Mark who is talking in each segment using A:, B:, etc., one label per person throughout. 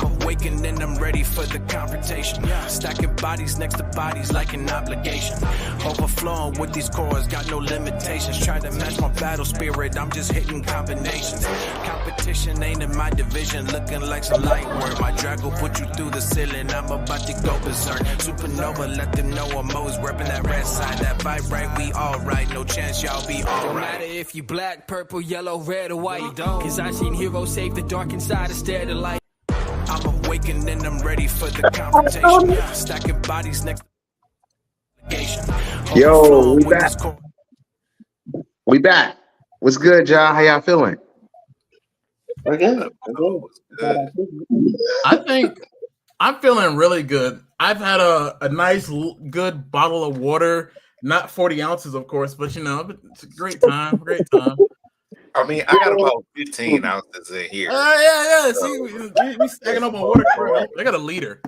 A: I'm awakened and I'm ready for the confrontation. Stacking bodies next to bodies like an obligation. Overflowing with these chords, got no limitations. Trying to match my battle spirit, I'm just hitting combinations. Competition ain't in my division, looking like some light work. My drag will put you through the ceiling, I'm about to go berserk. Supernova, let them know I'm always repping that red side. That vibe right, we alright, no chance y'all be alright.
B: Don't matter if you black, purple, yellow, red, or white. Cause I seen heroes save the dark inside and stare the light.
A: I'm awakened and I'm ready for the confrontation. Stacking bodies next to
C: Yo, we back. We back. What's good, y'all? How y'all feeling?
D: We're good.
E: I think I'm feeling really good. I've had a nice, good bottle of water. Not 40 ounces, of course, but it's a great time. Great time.
F: I mean, I got about 15 ounces in here.
E: Yeah. See, we stacking up on water. I got a liter.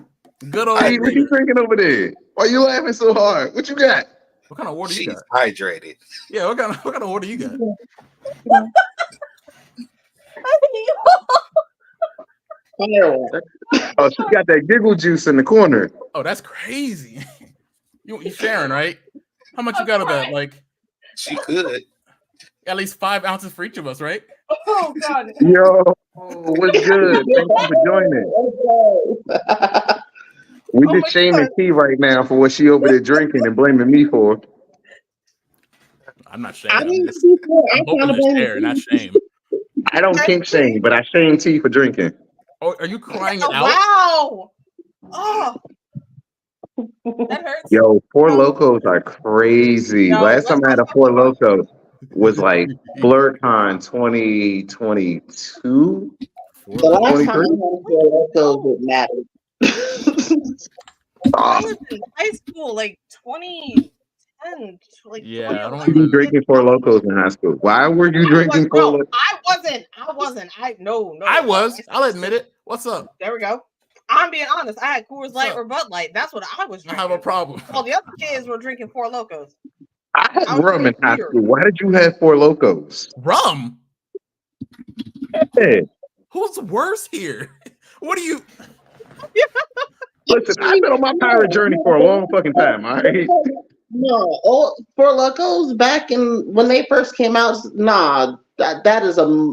E: Good old.
C: Hey, what you drinking over there? Why you laughing so hard? What you got?
E: What kind of water you got?
F: Hydrated.
E: Yeah, what kind of water you got?
C: Oh, she got that giggle juice in the corner.
E: Oh, that's crazy. You sharing, right? How much you got of that? Like,
F: she could.
E: At least 5 ounces for each of us, right?
G: Oh God.
C: Yo, what's good? Thank you for joining. We just shaming T right now for what she over there drinking and blaming me for.
E: I'm not shaming. I'm hoping to share, not shame.
C: I don't kink shame, but I shame T for drinking.
E: Oh, are you crying out?
G: Wow. Oh. That hurts.
C: Yo, Four Locos are crazy.
G: No,
C: Last time I had a Four Locos was like BlerdxCon 2022.
D: The last time I had Four Locos, it mattered.
G: I was in high school, like 2010. Like
E: yeah, I don't
C: even drinking Four Locos in high school. Why were you drinking Four Locos?
G: I wasn't. No.
E: I was. I'll admit it. What's up?
G: There we go. I'm being honest. I had Coors Light or Bud Light. That's what I was drinking.
E: I have a problem.
G: All the other kids were drinking Four Locos.
C: I had rum in high school. Why did you have Four Locos?
E: Rum?
C: Yeah.
E: Who's worse here? What are you?
C: Listen, I've been on my pirate journey for a long fucking time, all right?
D: No, Four Locos back when they first came out, nah, that is rum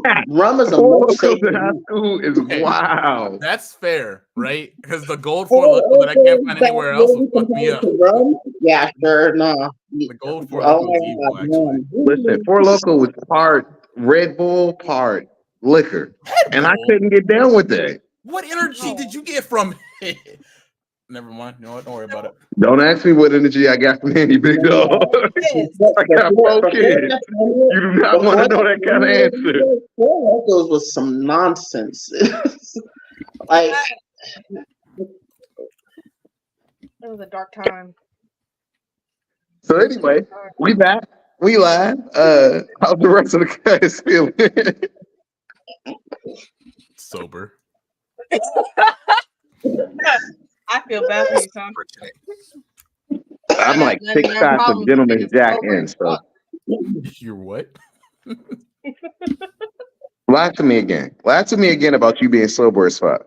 D: is a
C: Four
D: more
C: Locos
D: safe.
C: in high school is wow.
E: That's fair, right? Because the gold Four Locos that I can't find anywhere else will fuck me up.
D: Rum? Yeah, sure, no.
E: The gold Four Locos is evil, actually.
C: Listen, Four Loko was part Red Bull, part liquor, and I couldn't get down with that.
E: What energy did you get from it? Never mind. You know what? Don't worry about it.
C: Don't ask me what energy I got from any big dog. I got 4 kids. You do not want to know that kind of answer.
D: Four Locos was some nonsense. Like
G: It was a dark time.
C: So anyway, we back. We live. How's the rest of the guys feeling?
E: Sober.
G: I feel bad for you, Tom.
C: I'm like 6 shots of Gentleman's Jack in, so.
E: You're what?
C: Lie to me again. Lie to me again about you being sober as fuck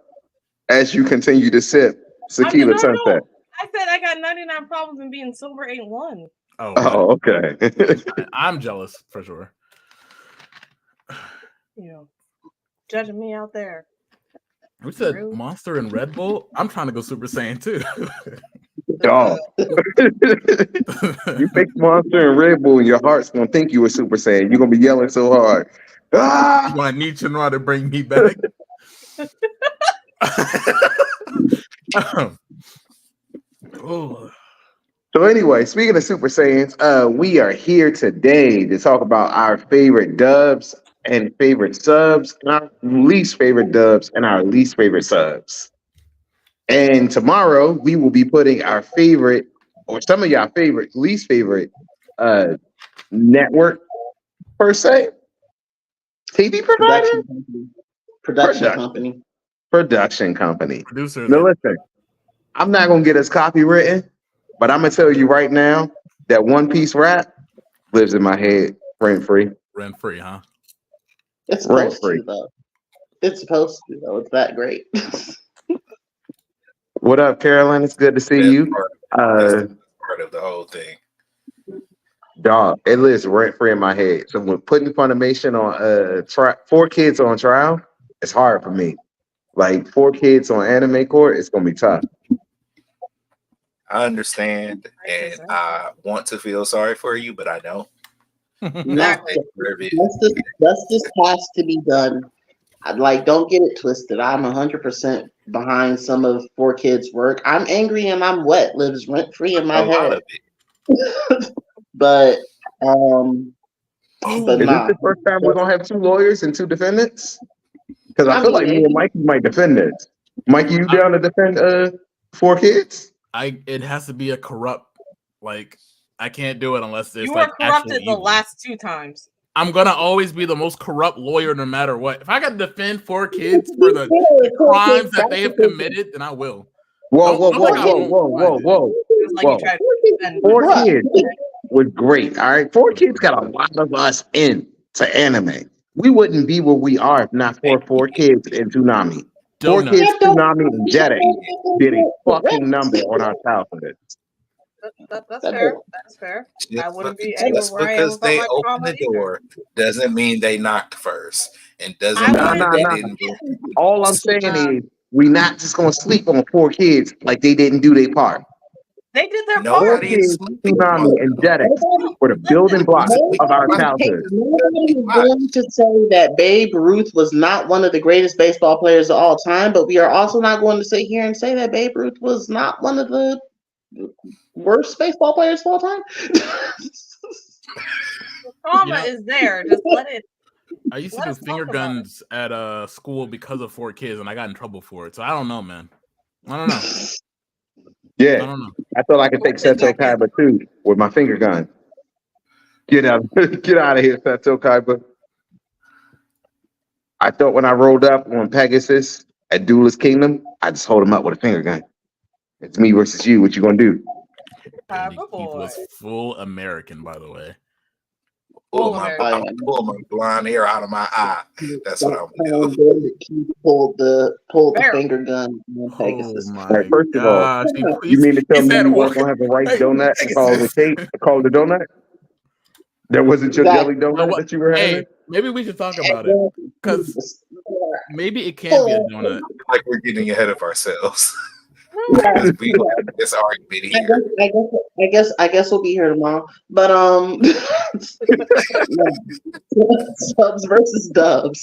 C: as you continue to sip tequila sunset.
G: I said I got 99 problems and being sober ain't one.
C: Oh, okay.
E: I'm jealous for sure.
G: You know, judging me out there.
E: We said Monster and Red Bull. I'm trying to go Super Saiyan too.
C: Oh. You pick Monster and Red Bull, and your heart's gonna think you were Super Saiyan. You're gonna be yelling so hard. Ah!
E: You want Nietzsche to bring me back?
C: Oh. So anyway, speaking of Super Saiyans, we are here today to talk about our favorite dubs and favorite subs, and our least favorite dubs and our least favorite subs. And tomorrow we will be putting our favorite, or some of y'all favorite, least favorite network per se. TV provider?
D: Production company.
C: Production company.
E: Producer.
C: Now listen, I'm not gonna get us copywritten, but I'm gonna tell you right now that One Piece rap lives in my head rent free.
E: Rent free, huh?
D: It's supposed to, though. It's supposed to, though. It's that great.
C: What up, Carolyn? It's good to see
F: That's
C: you.
F: part of the whole thing.
C: Dog, it lives rent free in my head. So when putting Funimation on 4 kids on trial, it's hard for me. Like 4 kids on anime court, it's gonna be tough.
F: I understand, and I want to feel sorry for you, but I don't.
D: Justice has to be done. Don't get it twisted. I'm 100% behind some of 4 kids' work. I'm angry and I'm wet. Lives rent free in my head. But
C: Is this the first time we're gonna have 2 lawyers and 2 defendants? Because I feel like me and Mikey might defend this. Mikey, you down to defend 4 kids?
E: It has to be a corrupt, like I can't do it unless there's
G: you
E: like
G: were corrupted the last 2 times.
E: I'm gonna always be the most corrupt lawyer no matter what. If I gotta defend 4 kids for the crimes that they have committed, then I will.
C: Whoa. 4 kids was great. All right. 4 kids got a lot of us into anime. We wouldn't be where we are if not for 4 kids in Toonami. 4 kids, Toonami, and Jetix did a fucking number on our childhood.
G: That's fair. That's fair. I wouldn't be anywhere
F: Just
G: where I am
F: because they
G: without my
F: opened the
G: trauma
F: door doesn't mean they knocked first, and doesn't mean they didn't.
C: All I'm saying is we not just gonna sleep on 4 kids like they didn't do their part.
G: They did their
C: 4
G: part.
C: kids, Toonami, and Jetix were the building blocks of our childhood.
D: Nobody is going to say that Babe Ruth was not one of the greatest baseball players of all time, but we are also not going to sit here and say that Babe Ruth was not one of the worst baseball players of all time.
G: The trauma is there. Just let it.
E: I used to do finger guns at school because of 4 kids, and I got in trouble for it. So I don't know, man. I don't know.
C: Yeah,
E: I don't know.
C: I thought I could take Seto Kaiba too with my finger gun. Get out of here, Seto Kaiba. I thought when I rolled up on Pegasus at Duelist Kingdom, I just hold him up with a finger gun. It's me versus you. What you gonna do?
E: He was full American, by the way.
F: Pull my blonde hair out of my eye. That's what I'm doing.
D: Pulled the finger gun on Pegasus.
C: Right, first of all, you mean to tell me you weren't gonna have a rice donut and call it a cake? Call it a donut? That wasn't your jelly donut that you were having?
E: Hey, maybe we should talk about it because maybe it can be a donut.
F: Like we're getting ahead of ourselves. We have this argument here.
D: I guess we'll be here tomorrow. But subs versus dubs.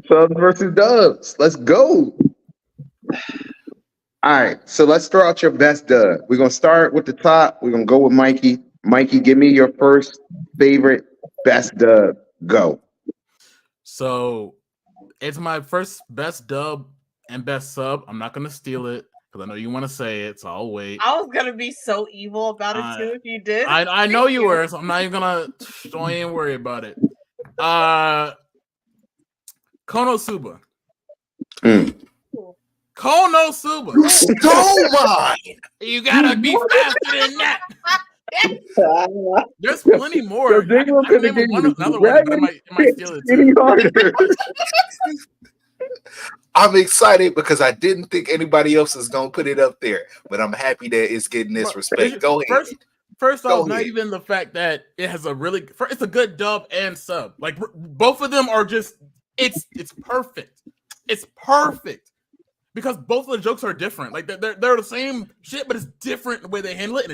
C: Subs versus dubs. Let's go. All right, so let's throw out your best dub. We're gonna start with the top. We're gonna go with Mikey. Mikey, give me your first favorite best dub. Go.
E: So it's my first best dub and best sub. I'm not gonna steal it because I know you want to say it, so I'll wait.
G: I was gonna be so evil about it too if you did.
E: I know you were, so I'm not even gonna. Don't even worry about it. Konosuba. Konosuba.
F: Come
E: You gotta be faster than that. There's plenty more. I can name another one, but it might steal it too.
F: I'm excited because I didn't think anybody else is gonna put it up there, but I'm happy that it's getting this respect. Go ahead.
E: First off, not even the fact that it has it's a good dub and sub. Like both of them are just it's perfect. It's perfect because both of the jokes are different. Like they're the same shit, but it's different the way they handle it, and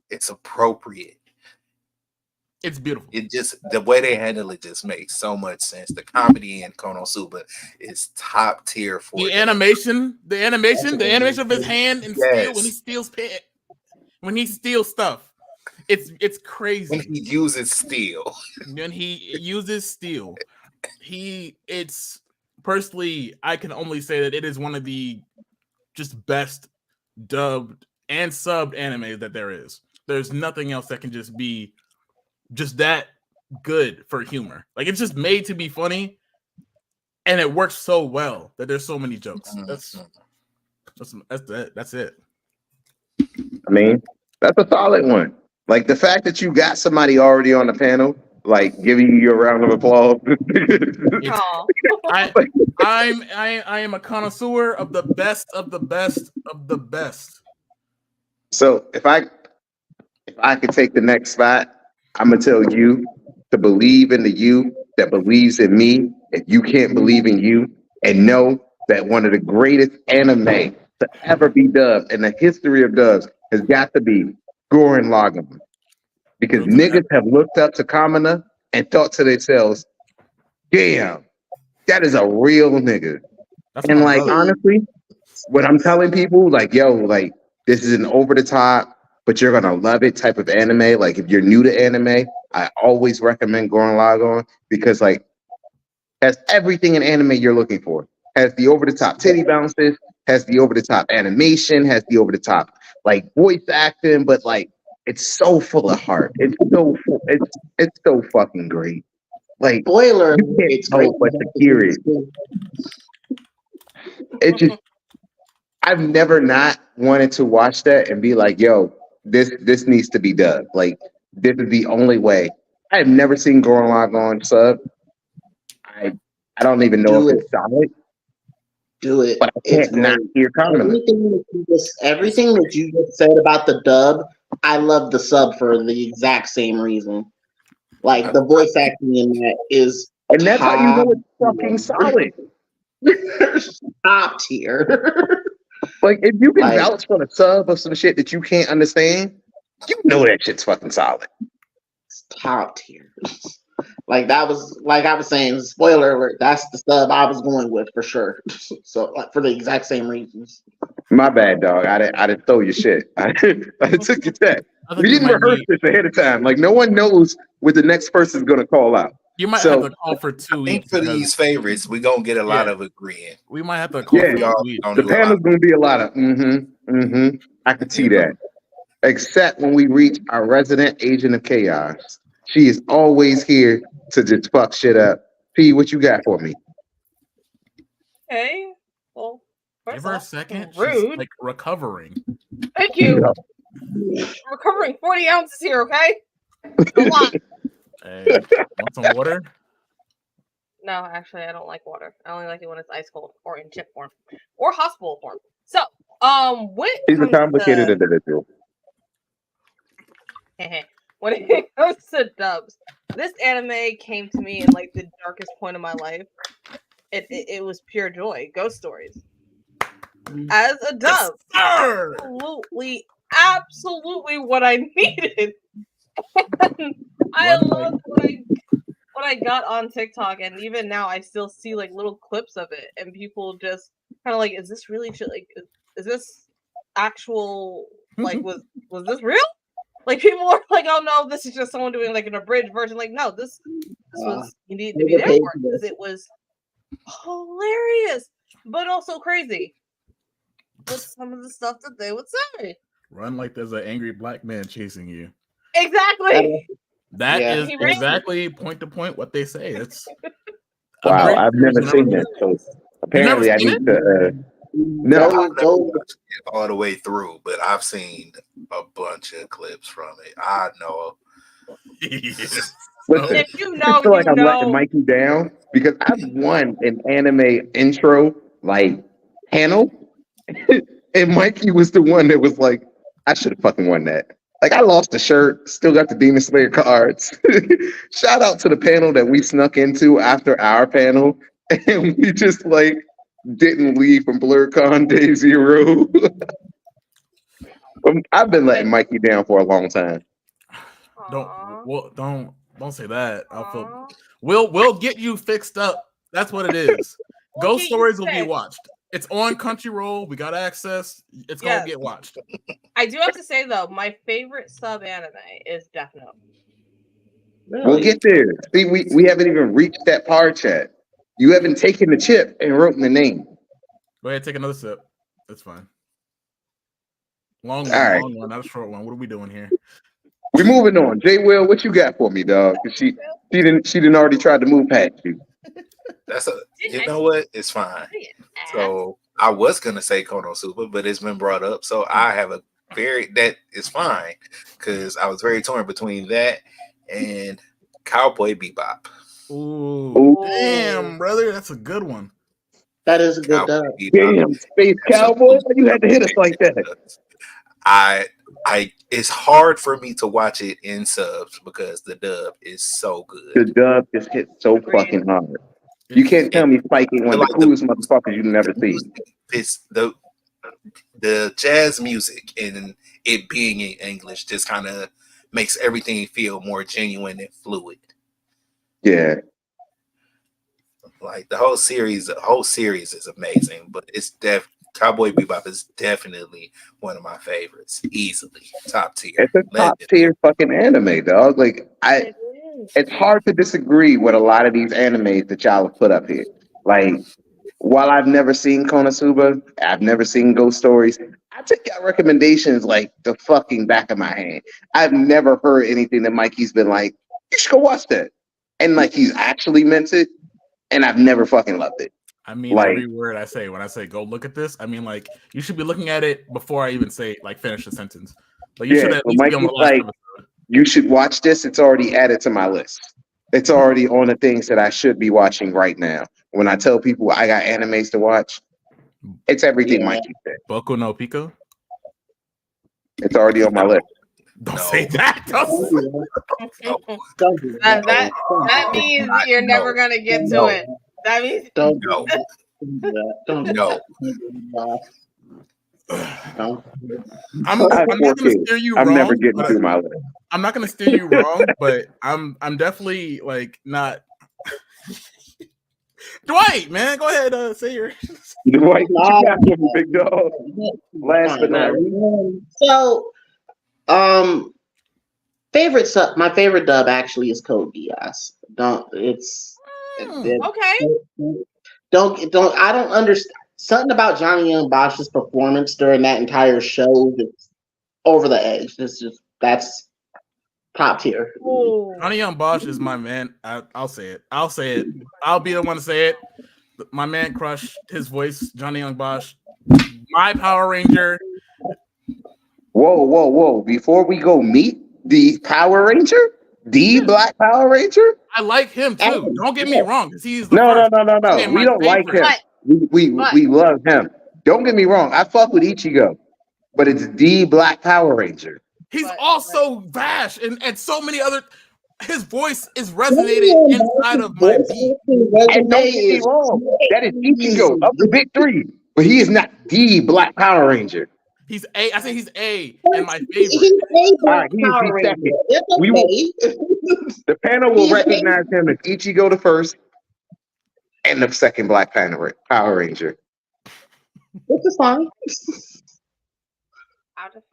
F: it's appropriate.
E: It's beautiful.
F: It just the way they handle it just makes so much sense. The comedy in Konosuba is top tier for
E: the animation of his hand and steel when he steals stuff. It's crazy.
F: When he uses steel.
E: It's personally, I can only say that it is one of the just best dubbed and subbed anime that there is. There's nothing else that can just be just that good for humor. Like it's just made to be funny, and it works so well that there's so many jokes. That's it.
C: I mean, that's a solid one. Like the fact that you got somebody already on the panel like giving you a round of applause.
G: Aw.
E: I am a connoisseur of the best of the best of the best.
C: So if I could take the next spot, I'm gonna tell you to believe in the you that believes in me. If you can't believe in you, and know that one of the greatest anime to ever be dubbed in the history of dubs has got to be Gurren Lagann. Because
E: Real talk.
C: niggas have looked up to Kamina and thought to themselves, damn, that is a real nigga.
E: That's
C: And
E: my
C: like
E: brother.
C: honestly, when I'm telling people, like, yo, like this is an over the top, but you're gonna love it type of anime. Like if you're new to anime, I always recommend Gurren Lagann because like has everything in anime you're looking for. Has the over the top titty bounces, has the over the top animation, has the over the top like voice acting, but like it's so full of heart. It's so fucking great. Like
D: Spoiler,
C: you can't
D: it's great.
C: help but to hear it. It just I've never not wanted to watch that and be like, yo, this needs to be dubbed. Like this is the only way. I have never seen Gurren Lagann sub. I don't even know
D: Do
C: if
D: it.
C: it's solid,
D: Do it.
C: but I
D: It's
C: can't not
D: great.
C: hear comments.
D: Everything that you just said about the dub, I love the sub for the exact same reason. Like the voice acting in that is
C: And that's how you
D: top
C: know it's fucking solid.
D: top tier.
C: Like if you can
D: Like
C: vouch for the sub of some shit that you can't understand, you know that shit's fucking solid.
D: top tier. Like that was like I was saying, spoiler alert, that's the sub I was going with for sure. So like for the exact same reasons.
C: My bad, dog. I didn't stole your shit. I took your tech.
E: I
C: We
E: think we
C: didn't
E: might
C: rehearse
E: need.
C: this ahead of time. Like no one knows what the next person's gonna call out.
E: You might
C: So
E: have to call for
F: I
E: 2
F: think
E: each
F: for
E: because
F: these favorites, we're gonna get a lot
E: yeah,
F: of agreeing.
E: we might have to call
C: yeah,
E: for
F: We all
E: 2 each.
F: gonna
C: the
F: do a lot.
C: panel's gonna be a lot of I could see that. Except when we reach our resident agent of chaos. She is always here to just fuck shit up. P, what you got for me?
G: Okay. Well,
E: Give
G: first
E: her a
G: off,
E: second. She's
G: rude.
E: like recovering.
G: Thank you. I'm recovering 40 ounces here, okay? A lot.
E: Hey, want some water?
G: No, actually, I don't like water. I only like it when it's ice cold or in chip form or hospital form. So, when it
C: He's a
G: comes
C: complicated
G: to
C: individual.
G: when it comes to dubs, this anime came to me in like the darkest point of my life. It was pure joy. Ghost Stories. As a dub,
E: Sir!
G: absolutely what I needed. I loved what I got on TikTok, and even now I still see like little clips of it, and people just kind of like, is this really like, is this actual, like, was this real? Like people are like, oh no, this is just someone doing like an abridged version. Like, no, this was, you needed to be there for it because it was hilarious, but also crazy. But some of the stuff that they would say.
E: Run like there's an angry black man chasing you.
G: Exactly.
E: That
D: Yeah.
E: is
G: He ran.
E: exactly point to point what they say. It's
C: Wow,
E: abridged
C: I've
E: version
C: never seen that. So apparently I
E: seen
C: need
E: it?
C: to no.
F: I've never
D: Go.
F: watched it all the way through, but I've seen a bunch of clips from it. I know.
E: Yes.
C: Listen,
G: If you
C: I
G: know,
C: feel like
G: you
C: I'm letting
G: know.
C: Mikey down because I've won an anime intro like panel, and Mikey was the one that was like, I should have fucking won that. Like I lost the shirt, still got the Demon Slayer cards. Shout out to the panel that we snuck into after our panel, and we just like didn't leave from BlerdCon Day Zero. I've been letting Mikey down for a long time.
E: Don't say that. I'll feel.
G: Aw.
E: We'll get you fixed up. That's what it is.
G: We'll
E: Ghost
G: get you
E: Stories will be
G: fixed.
E: watched. It's on Crunchyroll. We got access. It's
G: Yes.
E: gonna get watched.
G: I do have to say though, my favorite sub anime is Death Note.
C: We'll get there. See, we haven't even reached that part yet. You haven't taken the chip and written the name.
E: Go ahead, take another sip. That's fine. Long one,
C: All right.
E: long one, not a short one. What are we doing here?
C: We're moving on. J. Will, what you got for me, dog? 'Cause she didn't already try to move past you.
F: You know what? It's fine. So I was gonna say Konosuba, but it's been brought up, so I have a that is fine because I was very torn between that and Cowboy Bebop.
E: Ooh, damn, brother, that's a good one.
D: That is a good dub.
C: Damn, Space Cowboy, you had to hit us like that.
F: I it's hard for me to watch it in subs because the dub is so good.
C: The dub just hit so fucking hard. You can't tell me Spike ain't one of the coolest motherfuckers you've never seen.
F: It's the jazz music and it being in English just kind of makes everything feel more genuine and fluid.
C: Yeah.
F: Like the whole series is amazing, but it's Cowboy Bebop is definitely one of my favorites, easily top tier.
C: It's a top tier fucking anime, dog. Like it's hard to disagree with a lot of these animes that y'all have put up here. Like, while I've never seen Konosuba, I've never seen Ghost Stories, I take y'all recommendations like the fucking back of my hand. I've never heard anything that Mikey's been like, you should go watch that. And like he's actually meant it, and I've never fucking loved it.
E: I mean, like, every word I say when I say go look at this, I mean like you should be looking at it before I even say like finish the sentence. Like you should at least be on the last episode.
C: You should watch this. It's already added to my list. It's already on the things that I should be watching right now. When I tell people I got animes to watch, it's everything Mikey said.
E: Boku no Pico?
C: It's already on my list.
E: Don't say that.
G: That means you're never gonna get to it. That means
D: don't
F: no.
E: I'm not gonna steer you wrong.
C: I'm never getting through my list.
E: I'm not gonna steer you wrong, but I'm definitely like not. Dwight, man, go ahead. Say your
C: Dwight. Big dog. Last but not least.
D: So, my favorite dub actually is Code Geass.
G: okay.
D: I don't understand something about Johnny Young Bosch's performance during that entire show. That's over the edge. That's top tier.
E: Johnny Young Bosch is my man. I'll say it. I'll be the one to say it. My man crush, his voice, Johnny Young Bosch. My Power Ranger.
C: Whoa. Before we go meet the Power Ranger, the Black Power Ranger.
E: I like him too. Don't get me wrong. He's the
C: no. We don't like him. We love him. Don't get me wrong. I fuck with Ichigo, but it's the Black Power Ranger.
E: He's also Vash and so many other. His voice is resonating inside of my beat.
C: And don't get me wrong. That is Ichigo of the big three, but he is not the Black Power Ranger.
E: He's A. I say he's A and my favorite.
C: All right, he's the second. The panel will recognize him as Ichigo the first and the second Black Power Ranger.
D: This is fine.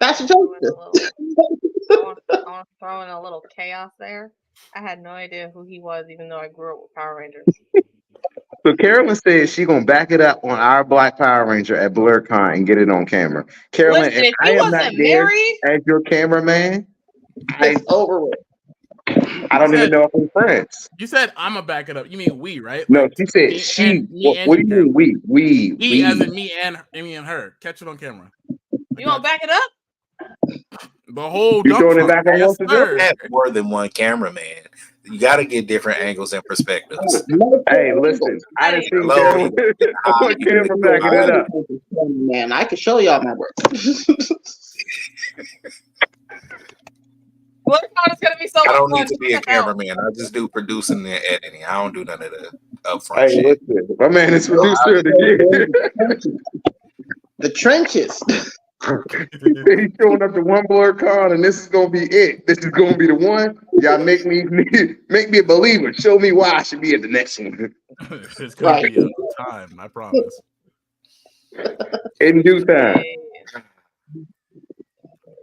D: That's a joke.
G: I want to throw in a little chaos there. I had no idea who he was, even though I grew up with Power Rangers.
C: So Carolyn says she's gonna back it up on our Black Power Ranger at BlerdxCon and get it on camera. Carolyn, if I am not there as your cameraman,
D: it's over with.
C: I don't even know if we're friends.
E: You said I'm gonna back it up. You mean we, right?
C: No, she said she. What do you mean we?
E: We as in me and her. Catch it on camera.
G: You want to back it up?
E: The whole
C: you throwing it back on
F: us? Have more than one cameraman. You got to get different angles and perspectives.
C: Hey, listen, I didn't see camera backing it up.
D: Man, I can show y'all my work.
G: BlerdxCon is gonna be so.
F: I don't need to be a cameraman. I just do producing and editing. I don't do none of the upfront
C: shit. Listen, my man is producer of the year.
D: The trenches.
C: He's showing up to one BlerdxCon, and this is gonna be it. This is gonna be the one. Y'all make me a believer. Show me why I should be at the next one.
E: It's gonna be a time, I promise.
C: In due time.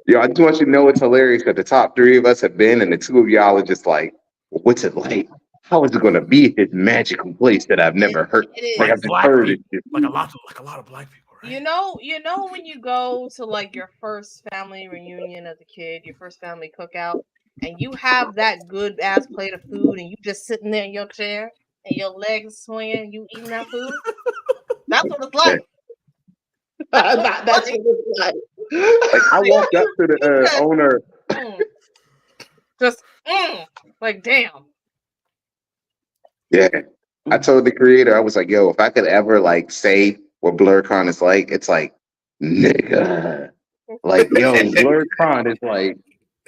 C: Yo, I just want you to know it's hilarious that the top three of us have been, and the two of y'all are just like, what's it like? How is it gonna be this magical place that I've never heard?
E: Like I've just heard it. Like a lot of black people. Right?
G: You know when you go to like your first family reunion as a kid, your first family cookout, and you have that good ass plate of food, and you just sitting there in your chair and your legs swinging, you eating that food. That's what it's like.
D: That's what it's like.
C: Like I walked up to the owner.
G: Just like damn.
C: Yeah. I told the creator, I was like, yo, if I could ever like say what BlerdCon is like, it's like, nigga. Like, yo, BlerdCon is like,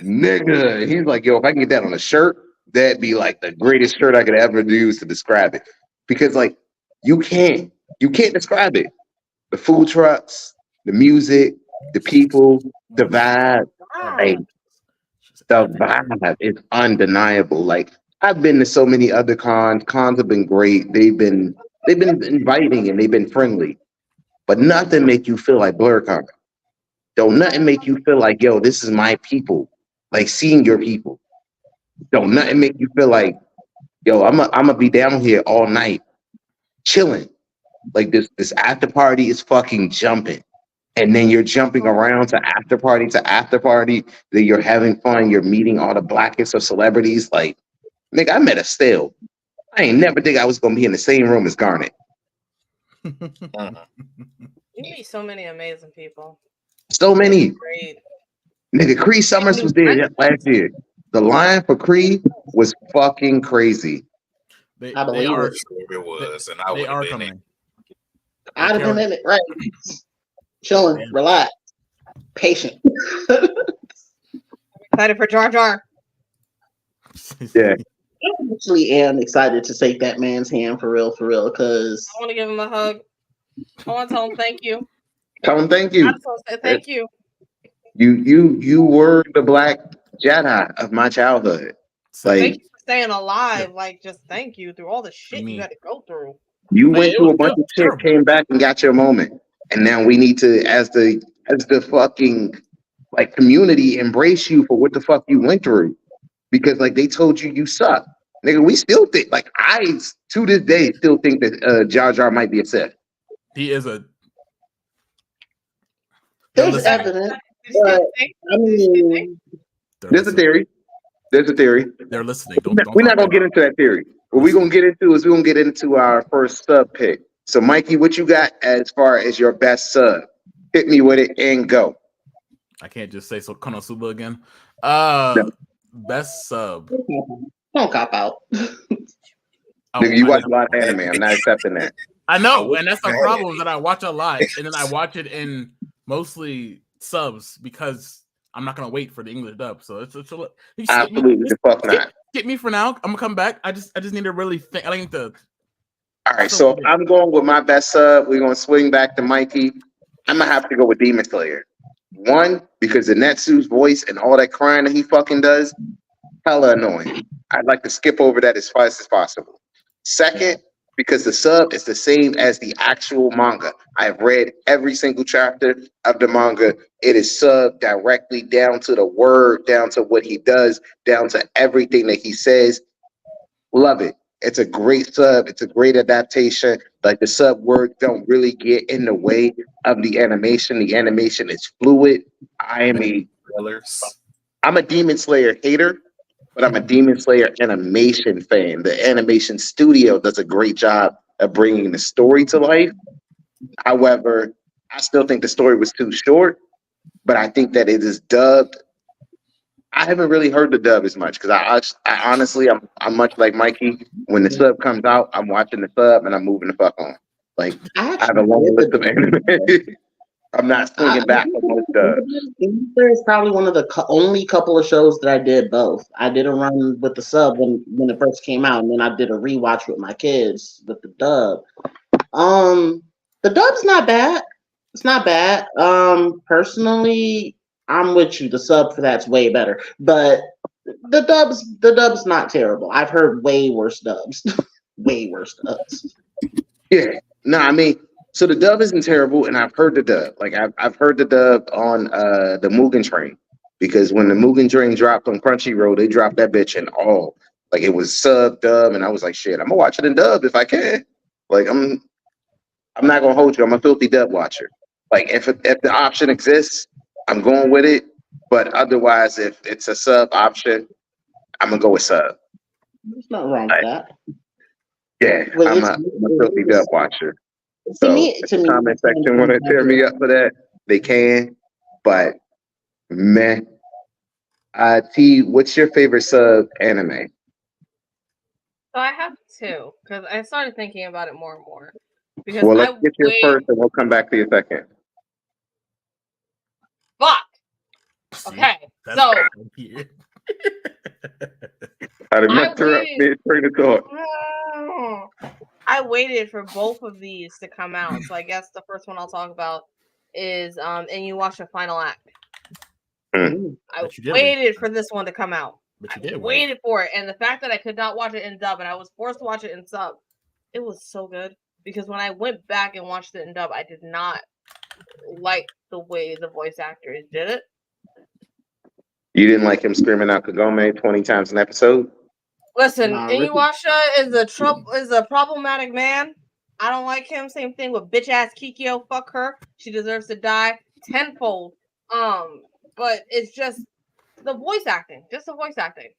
C: nigga. He's like, yo, if I can get that on a shirt, that'd be like the greatest shirt I could ever use to describe it. Because like you can't describe it. The food trucks, the music, the people, the vibe, like the vibe is undeniable. Like I've been to so many other cons. Cons have been great. They've been inviting and they've been friendly. But nothing make you feel like BlerdCon. Don't nothing make you feel like, yo, this is my people. Like seeing your people. Don't nothing make you feel like, yo, I'm gonna be down here all night, chilling. Like this after party is fucking jumping. And then you're jumping around to after party to after party. Then you're having fun. You're meeting all the blackest of celebrities. Like, nigga, I met Estelle. I ain't never think I was gonna be in the same room as Garnet.
G: You meet so many amazing people.
C: So many.
G: Great.
C: Nigga, Cree Summers was there last year. The line for Cree was fucking crazy.
D: I believe
F: it was, and I would have been in.
D: I'd have been in it, right? Chilling, relax, patient.
G: Excited for Jar Jar.
C: Yeah.
D: I actually am excited to shake that man's hand for real, because
G: I want to give him a hug. I want to tell him thank you.
C: Tell him thank you.
G: I just want to say thank you.
C: You were the black Jedi of my childhood. Like,
G: thank you for staying alive. Like, just thank you through all the shit you had to go through.
C: You went through a bunch of shit, came back and got your moment. And now we need to, as the fucking like community, embrace you for what the fuck you went through. Because like they told you suck. Nigga, we still think, like I to this day still think that Jar Jar might be a Sith.
E: He is a
D: There's evidence. But, I mean,
C: there's a theory. There's a theory.
E: They're listening.
C: We're not gonna get into that theory. What we're gonna get into is we're gonna get into our first sub pick. So, Mikey, what you got as far as your best sub? Hit me with it and go.
E: I can't just say so Konosuba again. No. Best sub.
D: Don't cop out.
C: Nigga, you watch a lot of anime. I'm not accepting that.
E: I know, and that's the problem, that I watch a lot, and then I watch it in mostly subs because I'm not gonna wait for the English dub. So it's
C: absolutely the fuck not.
E: Get me for now. I'm gonna come back. I just need to really think. I need to.
C: All right, so I'm going with my best sub. We're gonna swing back to Mikey. I'm gonna have to go with Demon Slayer. One, because of Netsu's voice and all that crying that he fucking does, hella annoying. I'd like to skip over that as fast as possible. Second, because the sub is the same as the actual manga. I've read every single chapter of the manga. It is subbed directly down to the word, down to what he does, down to everything that he says. Love it. It's a great sub. It's a great adaptation. Like the sub words don't really get in the way of the animation. The animation is fluid. I'm a Demon Slayer hater, but I'm a Demon Slayer animation fan. The animation studio does a great job of bringing the story to life. However, I still think the story was too short, but I think that it is dubbed. I haven't really heard the dub as much because I honestly, I'm much like Mikey. When the sub comes out, I'm watching the sub and I'm moving the fuck on. Like I have a long list of anime. I'm not swinging back on most dubs.
D: There's probably one of the only couple of shows that I did both. I did a run with the sub when it first came out, and then I did a rewatch with my kids with the dub. The dub's not bad. It's not bad. Personally, I'm with you. The sub for that's way better. But the dub's not terrible. I've heard way worse dubs. Way worse dubs.
C: Yeah. No, I mean, so the dub isn't terrible, and I've heard the dub. Like I've heard the dub on the Mugen Train, because when the Mugen Train dropped on Crunchyroll, they dropped that bitch in all. Like it was sub dub, and I was like, shit, I'm gonna watch it in dub if I can. Like I'm not gonna hold you. I'm a filthy dub watcher. Like if the option exists, I'm going with it. But otherwise, if it's a sub option, I'm gonna go with sub.
D: There's nothing wrong with that.
C: Yeah, I'm a filthy dub watcher. So if the comment section want to tear me up for that, they can. But man, T, what's your favorite sub anime?
G: So I have two because I started thinking about it more and more. Because
C: Well, let's
G: I
C: get your
G: wait.
C: first, and we'll come back to your second.
G: Fuck.
E: See,
G: Okay.
E: that's
G: So
E: what I'm here.
C: I didn't
G: I
C: interrupt
G: waited.
C: me. Train of thought.
G: I waited for both of these to come out. So I guess the first one I'll talk about is and you watch the final act.
C: Mm.
G: I
E: But you did
G: waited for this one to come out.
E: But you
G: I
E: did wait.
G: waited for it, and the fact that I could not watch it in dub and I was forced to watch it in sub, it was so good. Because when I went back and watched it in dub, I did not like the way the voice actors did it.
C: You didn't like him screaming out Kagome 20 times an episode?
G: Listen,
D: Nah,
G: Inuyasha is a problematic man. I don't like him. Same thing with bitch ass Kikyo. Fuck her. She deserves to die tenfold. But it's just the voice acting. Just the voice acting.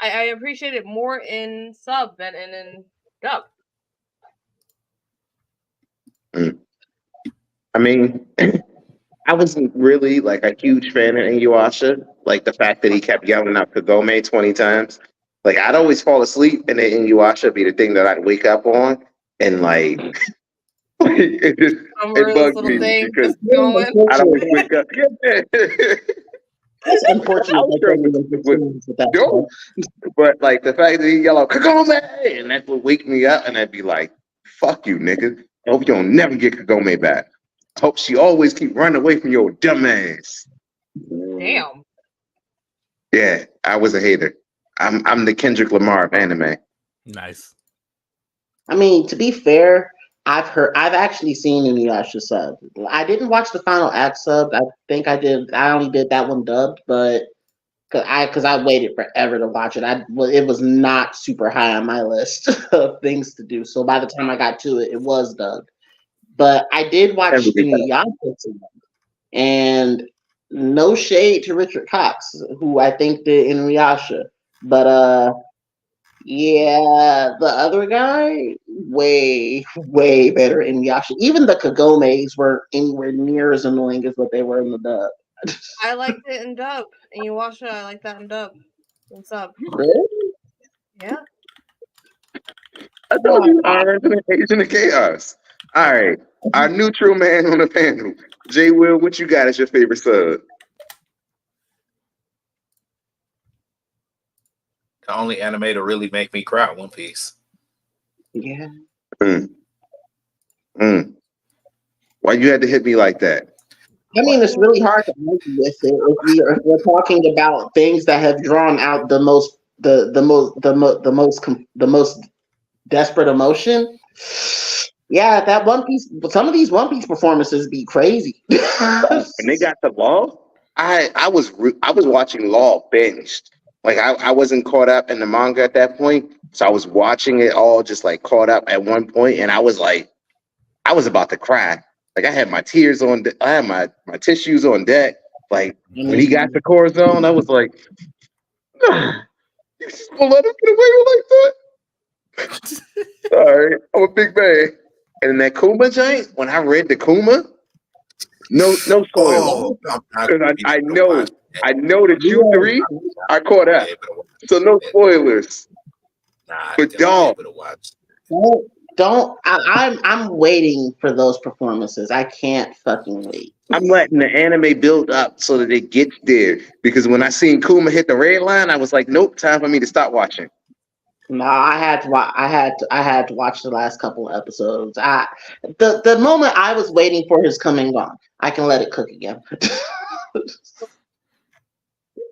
G: I appreciate it more in sub than in dub.
C: I mean, I wasn't really like a huge fan of Inuyasha. Like the fact that he kept yelling out Kagome 20 times. Like I'd always fall asleep, and then Inuyasha be the thing that I'd wake up on, and like it
G: This
C: bugged
G: little
C: me
G: thing
C: because
G: just going.
C: I'd always wake up.
D: It's unfortunate that
C: Outro
D: they didn't
C: was
D: experience with that.
C: dope, but like the fact that he yell out Kagome, and that would wake me up, and I'd be like, "Fuck you, nigga! I hope you don't never get Kagome back. I hope she always keep running away from your dumb ass."
G: Damn.
C: Yeah, I was a hater. I'm the Kendrick Lamar of anime.
E: Nice.
D: I mean, to be fair, I've actually seen Inuyasha sub. I didn't watch the final act sub. I think I did. I only did that one dubbed, but because I waited forever to watch it. It was not super high on my list of things to do. So by the time I got to it, it was dubbed. But I did watch Inuyasha sub, and no shade to Richard Cox, who I think did Inuyasha, but yeah, the other guy, way better in Yasha. Even the Kagomes weren't anywhere near as annoying as what they were in the dub.
G: I liked it in dub. And you watch it, I like that in dub. In sub.
D: Really?
G: Yeah.
C: I told you, Iron Agent of Chaos. All right, our neutral man on the panel, Jay Will. What you got as your favorite sub?
F: The only anime to really make me cry, One Piece.
D: Yeah.
C: Why you had to hit me like that?
D: I mean, it's really hard to argue with it if we're talking about things that have drawn out the most desperate emotion. Yeah, that One Piece. Some of these One Piece performances be crazy.
C: And they got the Law. I was watching Law binged. Like I wasn't caught up in the manga at that point, so I was watching it all just like caught up at one point, and I was like, I was about to cry. Like I had my tears on. I had my tissues on deck. Like when he got to Corazon, I was like, nah, you just gonna let him get away with like that? Sorry, I'm a big man. And that Kuma giant, when I read the Kuma, no spoilers.
F: Oh,
C: I know that you three are caught up, so no spoilers.
F: Nah,
C: But dog,
D: I'm waiting for those performances. I can't fucking wait.
C: I'm letting the anime build up so that it gets there. Because when I seen Kuma hit the red line, I was like, nope, time for me to stop watching.
D: No, I had to watch the last couple of episodes. The moment I was waiting for his coming on, I can let it cook again.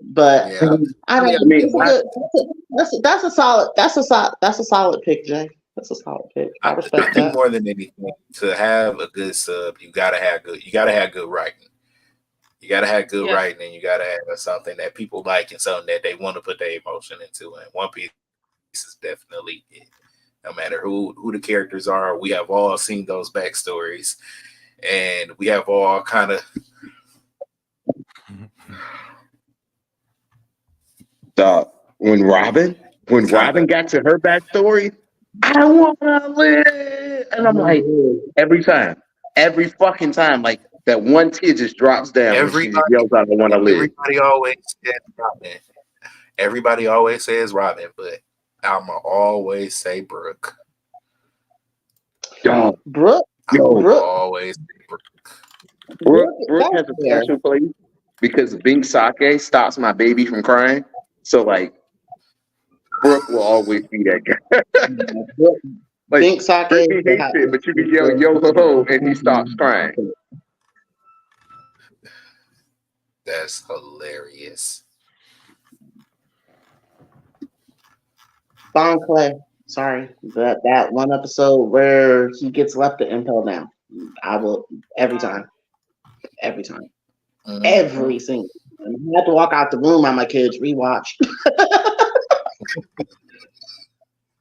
D: But
F: yeah.
D: I don't. That's a solid pick, Jay. That's a solid pick. I respect
F: I think
D: that.
F: more than anything, to have a good sub, you gotta have good writing. You gotta have good writing, and you gotta have something that people like and something that they want to put their emotion into. And One Piece is definitely it. No matter who the characters are, we have all seen those backstories, and we have all kind of.
C: When Robin got to her backstory, I want to live, and I'm like, every fucking time, like that one tear just drops down when she just yells out, "I want to live."
F: Everybody always says Robin. Everybody always says Robin, but I'ma always say Brooke.
C: Yo,
D: Brooke,
F: I'ma
D: Brooke,
F: always say Brooke.
C: Brooke has a special place because being sake stops my baby from crying. So like, Brooke will always be that guy. Like,
D: Pink sake.
C: Ricky hates it, but you can yell yo ho ho and he stops crying.
F: That's hilarious.
D: Bon Clay. Sorry, that one episode where he gets left to impel down. I will every time, every single. And I had to walk out the room while my kids rewatch.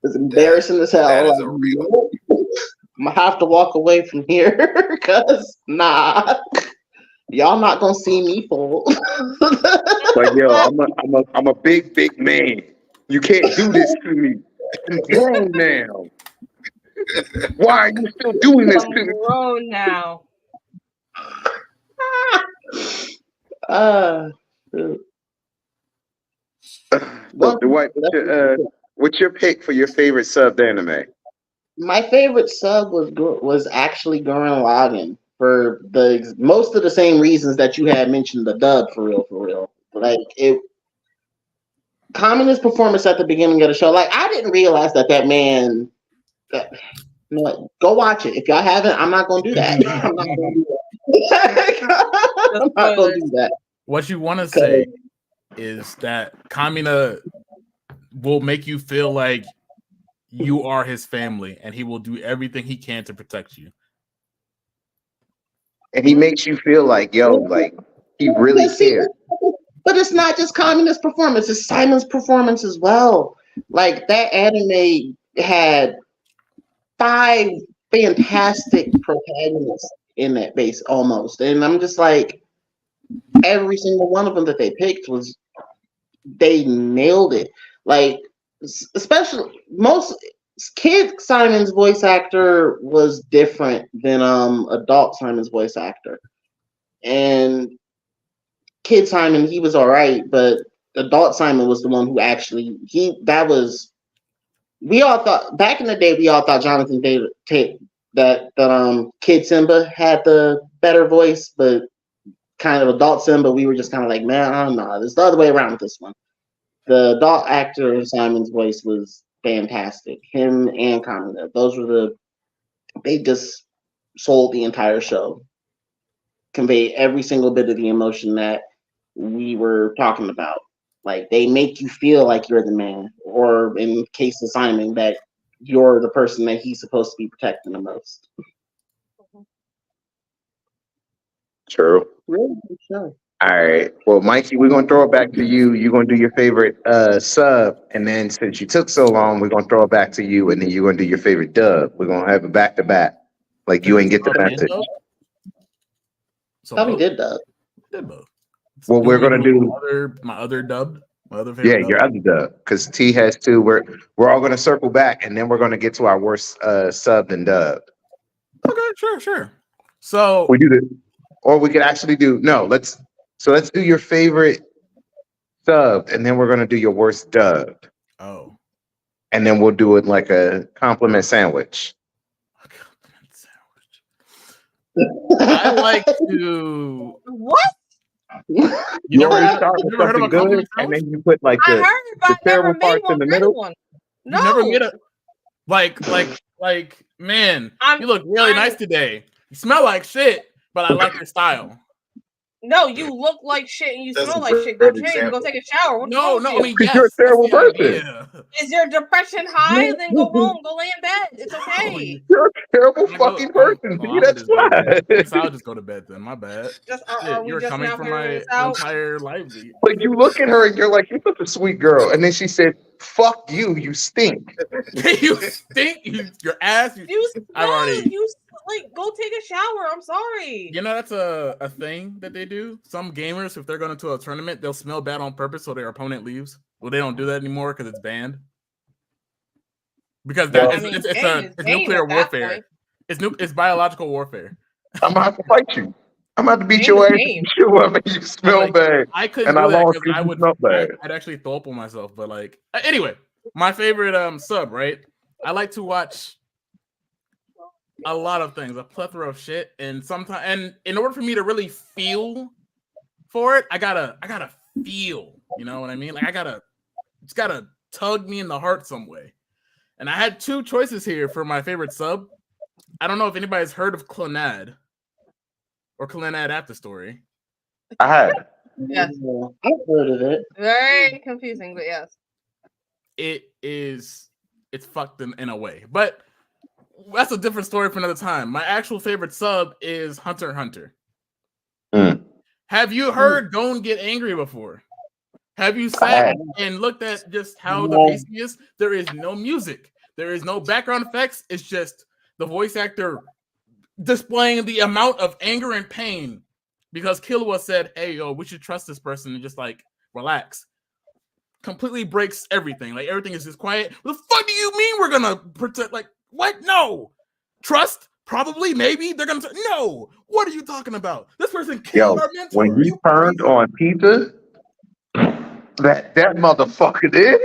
D: It's embarrassing as hell.
F: That is
D: Like,
F: a real.
D: I'm gonna have to walk away from here because y'all not gonna see me fold.
C: Like, yo, I'm a big man. You can't do this to me. I'm grown now. Why are you still doing this
G: I'm
C: to me?
G: grown now.
C: What's your pick for your favorite subbed anime?
D: My favorite sub was actually Gurren Lagann for most of the same reasons that you had mentioned the dub for real. Like Kamina's performance at the beginning of the show, like I didn't realize that man. You know what? Go watch it if y'all haven't. I'm not gonna do that. I'm not gonna do that. I'm not gonna do that.
E: What you want to say is that Kamina will make you feel like you are his family, and he will do everything he can to protect you.
C: And he makes you feel like, yo, like he really cares.
D: But it's not just Kamina's performance; it's Simon's performance as well. Like that anime had 5 fantastic protagonists in that base almost, and I'm just like, every single one of them that they picked they nailed it. Like especially most kid Simon's voice actor was different than adult Simon's voice actor, and Kid Simon, he was all right, but adult Simon was the one who actually we all thought back in the day, we all thought Jonathan David that Kid Simba had the better voice, but kind of adult Simba, we were just kind of like, man, I don't know. There's the other way around with this one. The adult actor of Simon's voice was fantastic. Him and Kamina, they just sold the entire show. Convey every single bit of the emotion that we were talking about. Like they make you feel like you're the man, or in the case of Simon, that you're the person that he's supposed to be protecting the most.
C: True.
D: Really? Sure.
C: All right. Well, Mikey, we're gonna throw it back to you. You're gonna do your favorite sub, and then since you took so long, we're gonna throw it back to you, and then you're gonna do your favorite dub. We're gonna have it back to back. Like you ain't get the message.
E: So
D: we did dub.
E: Did both.
C: Well, we're gonna do
E: my other dub. My other favorite.
C: Yeah,
E: dub.
C: your other dub, because T has 2. We're all gonna circle back, and then we're gonna get to our worst subbed and dubbed.
E: Okay, sure. So
C: we do this, or we could actually do let's do your favorite subbed, and then we're gonna do your worst dubbed.
E: Oh,
C: and then we'll do it like a compliment sandwich.
E: I like to
G: what?
C: You always start with something good, and then you put like the terrible parts in the middle.
G: One.
E: No. You never get a like. Man, you look really nice today. You smell like shit, but I like your style.
G: No, you look like shit and you smell like shit. Go change. Go take a shower. What's
E: no. I mean, yes,
C: you're a terrible person.
G: Is your depression high? Then go home. Go lay in bed. It's okay.
C: You're a terrible fucking person. That's why.
E: I'll just go to bed then. My bad. You're coming from my entire life.
C: Like you look at her and you're like, you're such a sweet girl, and then she said, "Fuck you. You stink.
E: You stink. Your ass.
G: You go take a shower. I'm sorry.
E: You know that's a thing that they do. Some gamers, if they're going to a tournament, they'll smell bad on purpose so their opponent leaves. Well, they don't do that anymore because it's banned. Because it's nuclear warfare. It's biological warfare.
C: I'm gonna have to fight you. I'm about to beat your ass. You smell bad.
E: I couldn't do that because I would. I'd actually throw up on myself. But anyway, My favorite sub, right? I like to watch a lot of things, a plethora of shit, and sometimes, and in order for me to really feel for it, I gotta feel. You know what I mean? Like it's gotta tug me in the heart some way. And I had two choices here for my favorite sub. I don't know if anybody's heard of Clonad or Clonad After Story.
C: I had.
G: Yes.
D: I've heard of it.
G: Very confusing, but yes.
E: It's fucked in a way. But that's a different story for another time. My actual favorite sub is Hunter x Hunter. Have you heard Gon get angry before? Have you sat and looked at just how the pacing is? There is no music. There is no background effects. It's just the voice actor displaying the amount of anger and pain because Killua said, hey, yo, we should trust this person and just like relax. Completely breaks everything. Like everything is just quiet. What the fuck do you mean we're gonna protect? Like, what? No. Trust? Probably, maybe. They're gonna say, no. What are you talking about? This person killed our mentor.
C: When you turned on Peter, that motherfucker did.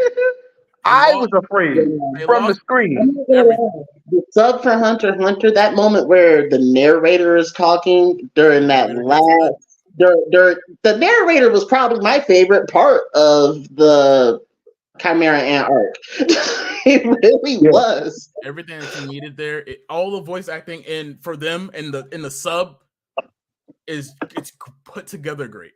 C: I was afraid from the screen.
D: The sub for Hunter x Hunter, that moment where the narrator is talking during that last, the narrator was probably my favorite part of the Chimera Ant arc. It really was.
E: Everything that you needed there, all the voice acting, and for them in the sub it's put together great.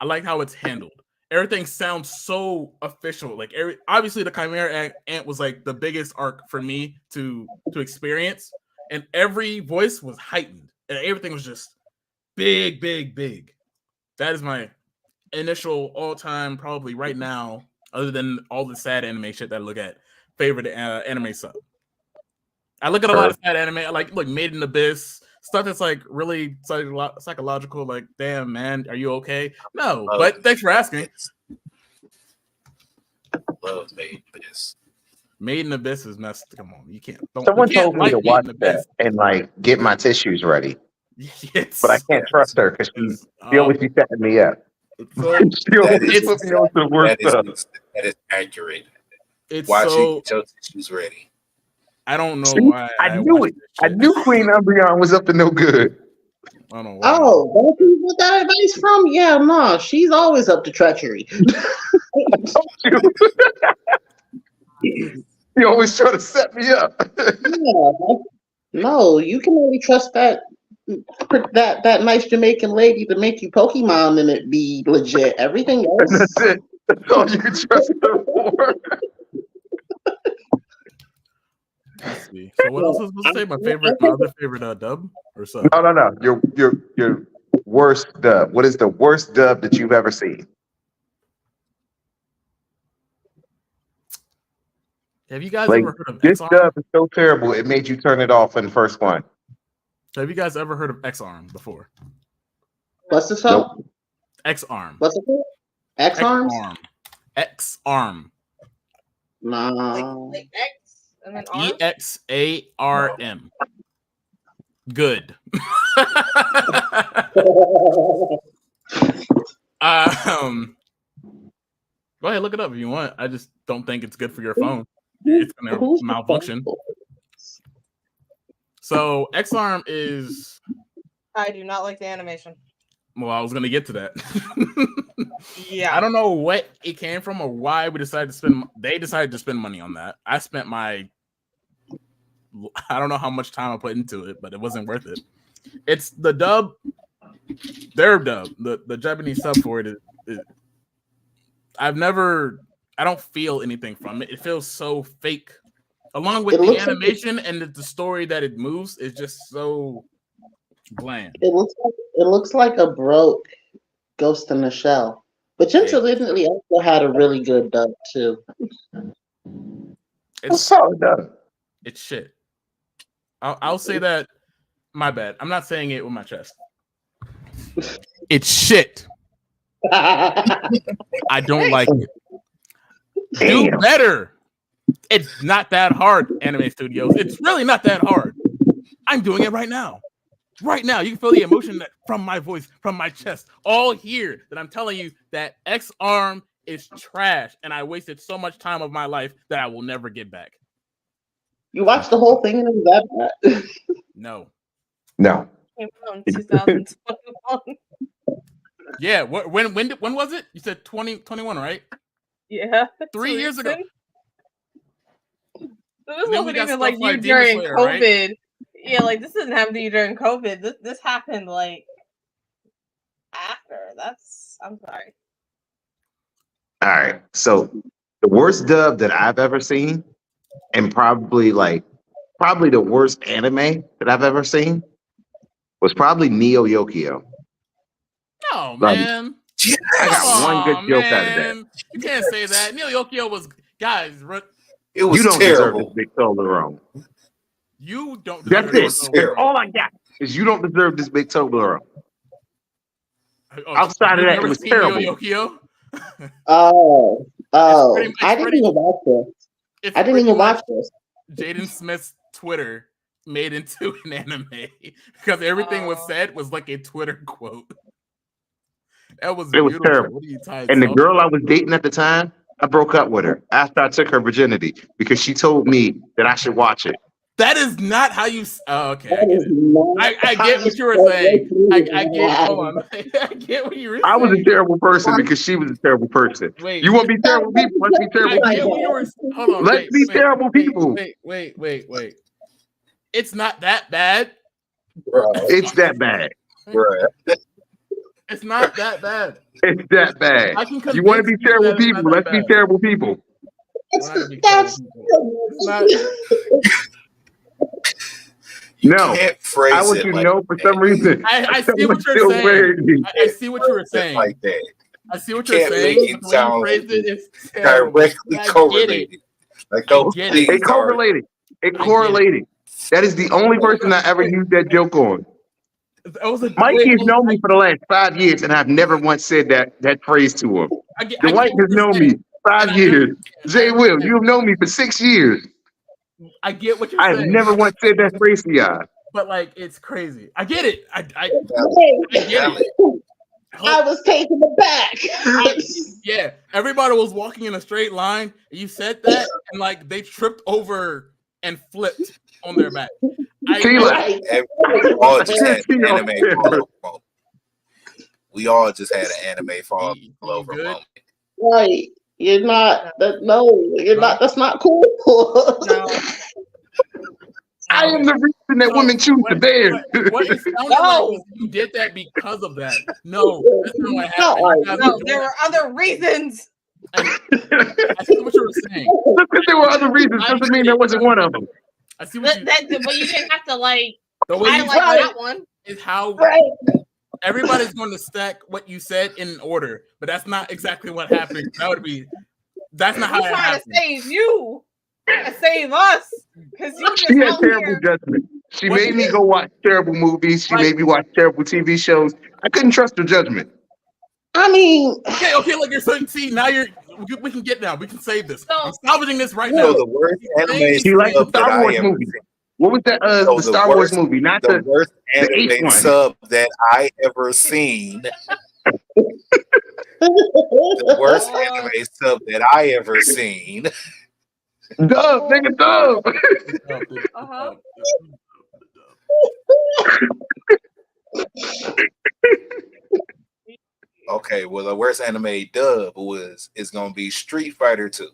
E: I like how it's handled. Everything sounds so official. Like obviously the Chimera Ant was like the biggest arc for me to experience, and every voice was heightened, and everything was just big. That is my initial all-time, probably right now, other than all the sad anime shit that I look at, favorite anime sub. I look at a lot of sad anime. I like Made in Abyss, stuff that's like really psychological. Like, damn, man, are you okay? No, but thanks for asking.
F: Love Made in Abyss.
E: Made in Abyss is messed. Come on, you can't.
C: Someone told me to watch that and like get my tissues ready.
E: Yes,
C: but I can't trust her because she always be setting me up. She always put me on the worst stuff.
F: That is accurate.
E: It's
F: why
E: so,
F: she get your tissues ready.
E: I don't know why.
C: I knew it. I knew Queen Umbreon was up to no good.
E: I don't know why.
D: Oh, don't you get that advice from? Yeah, no, she's always up to treachery.
C: You always try to set me up.
D: Yeah, no, you can only trust that nice Jamaican lady to make you Pokemon and it be legit. Everything else.
C: That's it. That's all you can trust her for.
E: Let's see. So what else was supposed to say? My other favorite dub or sub?
C: No. Your worst dub. What is the worst dub that you've ever seen?
E: Have you guys ever heard of
C: this
E: X-Arm?
C: dub is so terrible it made you turn it off in the first one.
E: Have you guys ever heard of X-Arm before?
D: What's the sub?
E: Nope. X-Arm.
D: What's it called? X-Arms?
E: X-Arm.
D: No.
G: Like X and then arm?
E: EXARM. Good. Go ahead, look it up if you want. I just don't think it's good for your phone. It's gonna malfunction. So X-Arm is.
G: I do not like the animation.
E: Well, I was gonna get to that.
G: Yeah.
E: I don't know what it came from or why we decided to spend. They decided to spend money on that. I spent I don't know how much time I put into it, but it wasn't worth it. It's the dub. Their dub. The Japanese sub for it is I don't feel anything from it. It feels so fake. Along with the animation and the story that it moves is just so bland.
D: It looks like a broke Ghost in the Shell. But incidentally also had a really good dub too.
E: It's
C: solid dub.
E: It's shit. I'll say that. My bad. I'm not saying it with my chest. It's shit. I don't like it. Do better. It's not that hard, Anime Studios. It's really not that hard. I'm doing it right now. Right now. You can feel the emotion from my voice, from my chest, all here that I'm telling you that X-Arm is trash, and I wasted so much time of my life that I will never get back.
D: You watched the whole thing and it was that bad?
E: No.
C: No.
G: Came out in 2021.
E: Yeah. When was it? You said 2021, right?
G: Yeah.
E: 3 years ago.
G: So this
E: Then we
G: wasn't
E: got
G: even
E: stuff
G: like you
E: like Demon
G: during
E: Slayer,
G: COVID.
E: right?
G: Yeah, like this didn't happen to you during COVID. This happened like after. I'm sorry.
C: All right. So the worst dub that I've ever seen, and probably the worst anime that I've ever seen, was probably Neo Yokio.
E: Oh
C: Like,
E: man.
C: I got one good joke out of that.
E: Man. You can't say that. Neo Yokio was
F: It was
C: You don't deserve
F: terrible.
C: this big Toblerone.
E: you don't deserve
C: That's it.
E: this.
C: That's all I got. Is you don't deserve this big Toblerone.
E: Oh,
C: Outside of
E: you've
C: that, it
E: never
C: was
E: seen
C: terrible.
E: Neo Yokio?
D: Oh,
E: pretty-
D: I didn't
E: pretty
D: even watch this. I didn't
E: pretty
D: even
E: much
D: watch this.
E: Jaden Smith's Twitter made into an anime because everything was said was like a Twitter quote. That was
C: It was
E: beautiful.
C: terrible.
E: What are you tired
C: And the
E: of?
C: girl I was dating at the time, I broke up with her after I took her virginity because she told me that I should watch it.
E: That is not how you. Oh, okay, I
D: That
E: get
D: is
E: it.
D: not
E: I
D: how
E: get
D: you
E: what you were
D: say
E: saying.
D: it.
E: I get. Hold on. I get what you were
C: I was a
E: saying.
C: terrible person because she was a terrible person.
E: Wait.
C: You want to be terrible people? Let's be
E: I
C: terrible
E: get
C: people.
E: what you were. Hold on.
C: Let's be terrible people.
E: Wait. It's not that bad.
F: Bro.
C: It's that bad.
F: Bruh.
E: It's not that bad.
C: It's that bad.
E: I can
C: You want to
E: convince
C: be
E: you
C: terrible
E: that it's
C: people?
E: not that
C: Let's be
E: bad.
C: terrible people.
E: We're not gonna be terrible people. It's not.
F: You
C: No.
F: can't phrase
C: I want
F: it
C: you to
F: like
C: know for some reason.
E: I see
C: someone
E: what you're
C: still
E: saying.
C: wearing these.
E: I see what you were
F: it
E: saying.
F: like that.
E: I see what
F: You
E: you're
F: can't
E: saying.
F: make it
E: But the way you
F: sound
E: phrased it is terrible.
F: directly
E: I get it.
F: correlated. Like those
E: get it.
C: It
F: things are.
C: correlated. It
E: I get it.
C: correlated. That is the only person I ever used that joke on.
E: That was a
C: Mikey has known me for the last 5 years, and I've never once said that phrase to him.
E: I get
C: Dwight
E: what
C: has
E: you're
C: known
E: saying.
C: me 5 years. Jay Will, you have known me for 6 years.
E: I get what you're
C: I have
E: saying.
C: never once said that phrase to y'all.
E: But like, it's crazy. I get it. I
D: Hey,
E: get it.
D: I was taken aback.
E: Yeah, everybody was walking in a straight line. And you said that, and like they tripped over and flipped on their back.
C: Tila.
F: We all just had an
C: Tila.
F: anime fall over moment. We all just had an anime fall over
E: good?
F: moment.
D: Right. You're not that no, you're not that's not cool.
E: No.
C: I am the reason that women choose the bear.
E: What it sounded like is you did that because of that. No, that's not what happened.
G: No, there were other reasons.
E: I see what you were saying.
C: Just because there were other reasons doesn't mean that wasn't one of them.
E: I see what you.
G: But you didn't have to like
E: The way you
G: highlight that one.
E: is how
D: Right.
E: everybody's going to stack what you said in order, but that's not exactly what happened. That's not how
G: I'm
E: it
G: trying
E: happened.
G: to save you. To save us. Because you just
C: She had
G: out
C: terrible
G: here.
C: judgment. She made me go watch terrible movies. She made me watch terrible TV shows. I couldn't trust her judgment.
D: I mean,
E: Okay, like you're saying, see, now we can get down. We can save this.
G: So-
E: I'm salvaging this right
F: So
E: now.
F: the worst anime
C: She liked the
F: sub that
C: Star
F: I
C: Wars
F: ever
C: movie.
F: seen.
C: What was that?
F: So
C: The Star Wars movie, not
F: The worst
C: the eighth
F: anime
C: one.
F: sub that I ever seen. The worst anime sub that I ever seen.
C: Dub, nigga, dub.
G: Uh-huh.
F: Okay, well, the worst anime dub is gonna be Street Fighter 2.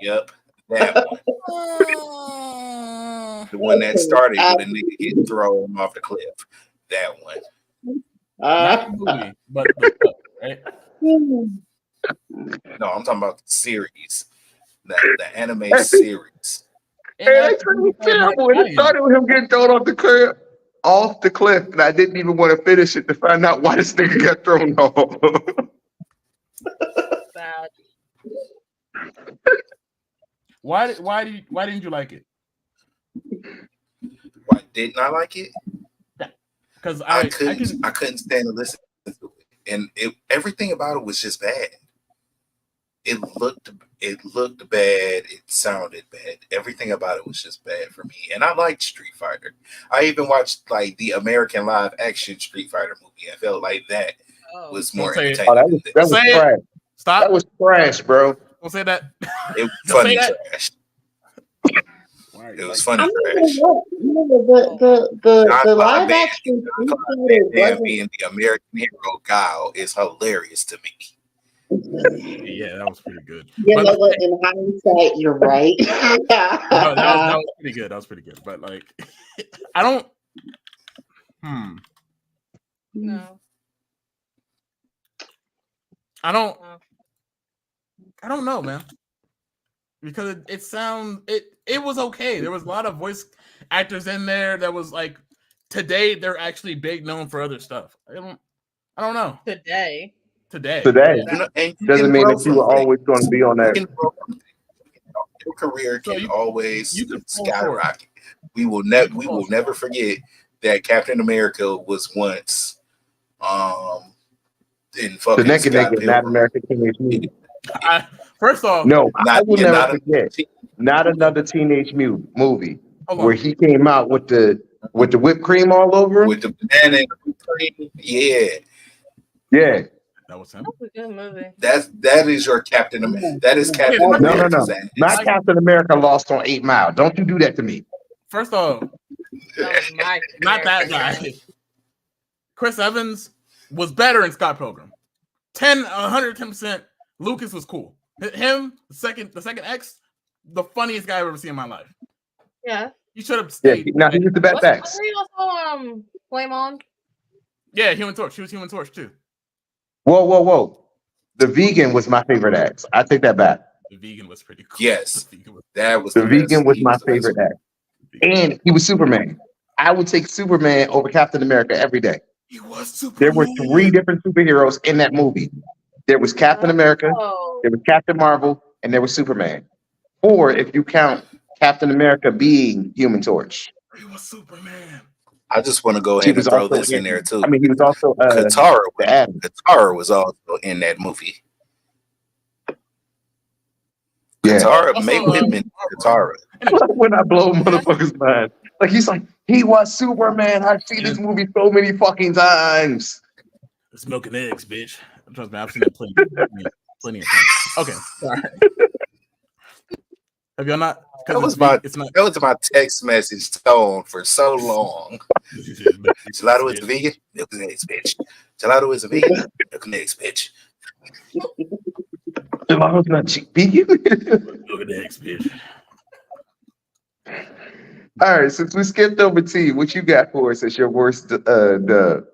F: Yep, that one. The one that started with a nigga getting thrown off the cliff. That one.
E: Not the movie, but the book, right?
F: No, I'm talking about the series. The anime series.
C: Hey, that's really terrible. And it started with him getting thrown off the cliff, and I didn't even want to finish it to find out why this nigga got thrown off.
G: Bad.
E: Why didn't you like it?
F: Why didn't I like it?
E: Because
F: I couldn't stand to listen to it, and everything about it was just bad. It It looked bad. It sounded bad. Everything about it was just bad for me. And I liked Street Fighter. I even watched like the American live action Street Fighter movie. I felt like that was more
E: Don't say it.
F: entertaining.
C: That was trash.
E: Stop.
C: That was trash, bro.
E: Don't say that.
F: It was
E: Don't
F: funny
E: say that.
F: trash.
E: Why
F: It was funny trash.
D: The live action Street Fighter wasn't.
F: Being the American hero Guile is hilarious to me.
E: Yeah, that was pretty good.
D: You
E: But-
D: know what? In hindsight, you're right.
E: No, that was pretty good. That was pretty good. But like, I don't.
G: No.
E: I don't know, man. Because it was okay. There was a lot of voice actors in there that was like today they're actually big known for other stuff. I don't know.
G: Today.
C: Today
F: And you
C: doesn't
F: can
C: mean
F: grow
C: that you were
F: from it.
C: always going to be on
F: You
C: that.
F: can grow from it. Your career
E: So
F: can
E: you
F: always
E: can
F: skyrocket. We will never forget that Captain America was once in
C: The
F: fucking
C: naked
F: Scott
C: nigga, not
F: Pilgrim.
C: American Teenage Mutant.
E: First off,
C: No, I will never
F: not
C: forget. Not another Teenage Mutant movie
E: hold
C: where
E: on.
C: he came out with the whipped cream all over him.
F: with the banana and the cream. Yeah,
C: Yeah.
E: That was him.
G: That was a good movie.
F: that is your Captain America. That is Captain
E: No,
C: No,
F: America's
C: no.
F: ass.
C: Not Captain America lost on 8 Mile. Don't you do that to me.
E: First off,
G: That was my
E: not that guy. Chris Evans was better in Scott Pilgrim. 110%. Lucas was cool. Him, the second X, the funniest guy I've ever seen in my life.
G: Yeah.
E: You should have
C: Yeah,
E: stayed.
C: now he was the best X.
G: Wasn't he also Flame On?
E: Yeah, Human Torch. She was Human Torch too.
C: Whoa. The vegan was my favorite X. I take that back.
E: The vegan was pretty cool.
F: Yes.
E: The vegan was-
F: That was
C: The
F: best.
C: vegan was
F: He
C: my
F: the best
C: favorite
F: one.
C: X. And he was Superman. I would take Superman over Captain America every day.
E: He was super.
C: There were 3 different superheroes in that movie. There was Captain America,
G: Oh.
C: there was Captain Marvel, and there was Superman. Or if you count Captain America being Human Torch.
E: He was Superman.
F: I just want to go
C: He
F: ahead and
C: was
F: throw
C: also
F: this in there too.
C: I mean, he was also
F: Katara,
C: the Atom.
F: Katara was also in that movie.
C: Yeah.
F: Katara,
E: Also,
F: maybe Katara.
C: When I blow motherfuckers' mind. Like he's like, he was Superman. I've seen this movie so many fucking times.
E: It's milk and eggs, bitch. Trust me, I've seen that plenty of times. Okay, sorry. Have y'all not?
F: That was
E: it's not.
F: That was my text message tone for so long. Gelato is a vegan, milk and eggs, bitch. Gelato is a vegan, milk and eggs, bitch.
C: Gelato's not cheap. Vegan.
E: Milk and eggs, bitch.
C: All right, since we skipped over T, what you got for us as your worst dub?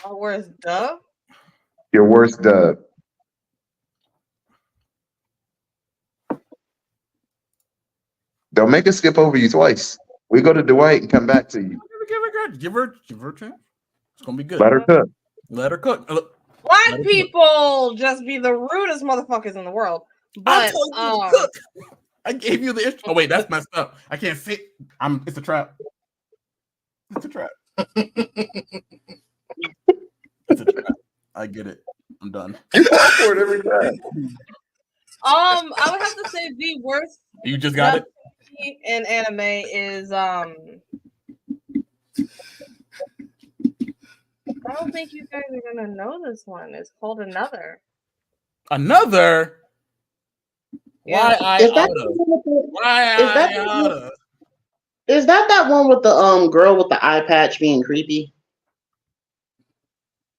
G: My worst dub?
C: Your worst dub. Don't make us skip over you twice. We go to Dwight and come back to you.
E: Give her a chance. It's gonna be good.
C: Let her cook.
E: Let her cook. Look,
G: Black people just be the rudest motherfuckers in the world.
E: I
G: But
E: told you to cook. I gave you the. Oh wait, that's messed up. I can't say. It's a trap. It's a trap. It's a trap. I get it. I'm done.
C: You fall for it every time.
G: I would have to say the worst
E: You just got it.
G: in anime is I don't think you guys are gonna know this one. It's called Another.
E: Another.
G: Yeah.
E: Why
D: Is that
E: Iota?
D: the one with the-
E: Why
D: is that the one-
E: Iota?
D: is that one with the girl with the eye patch being creepy?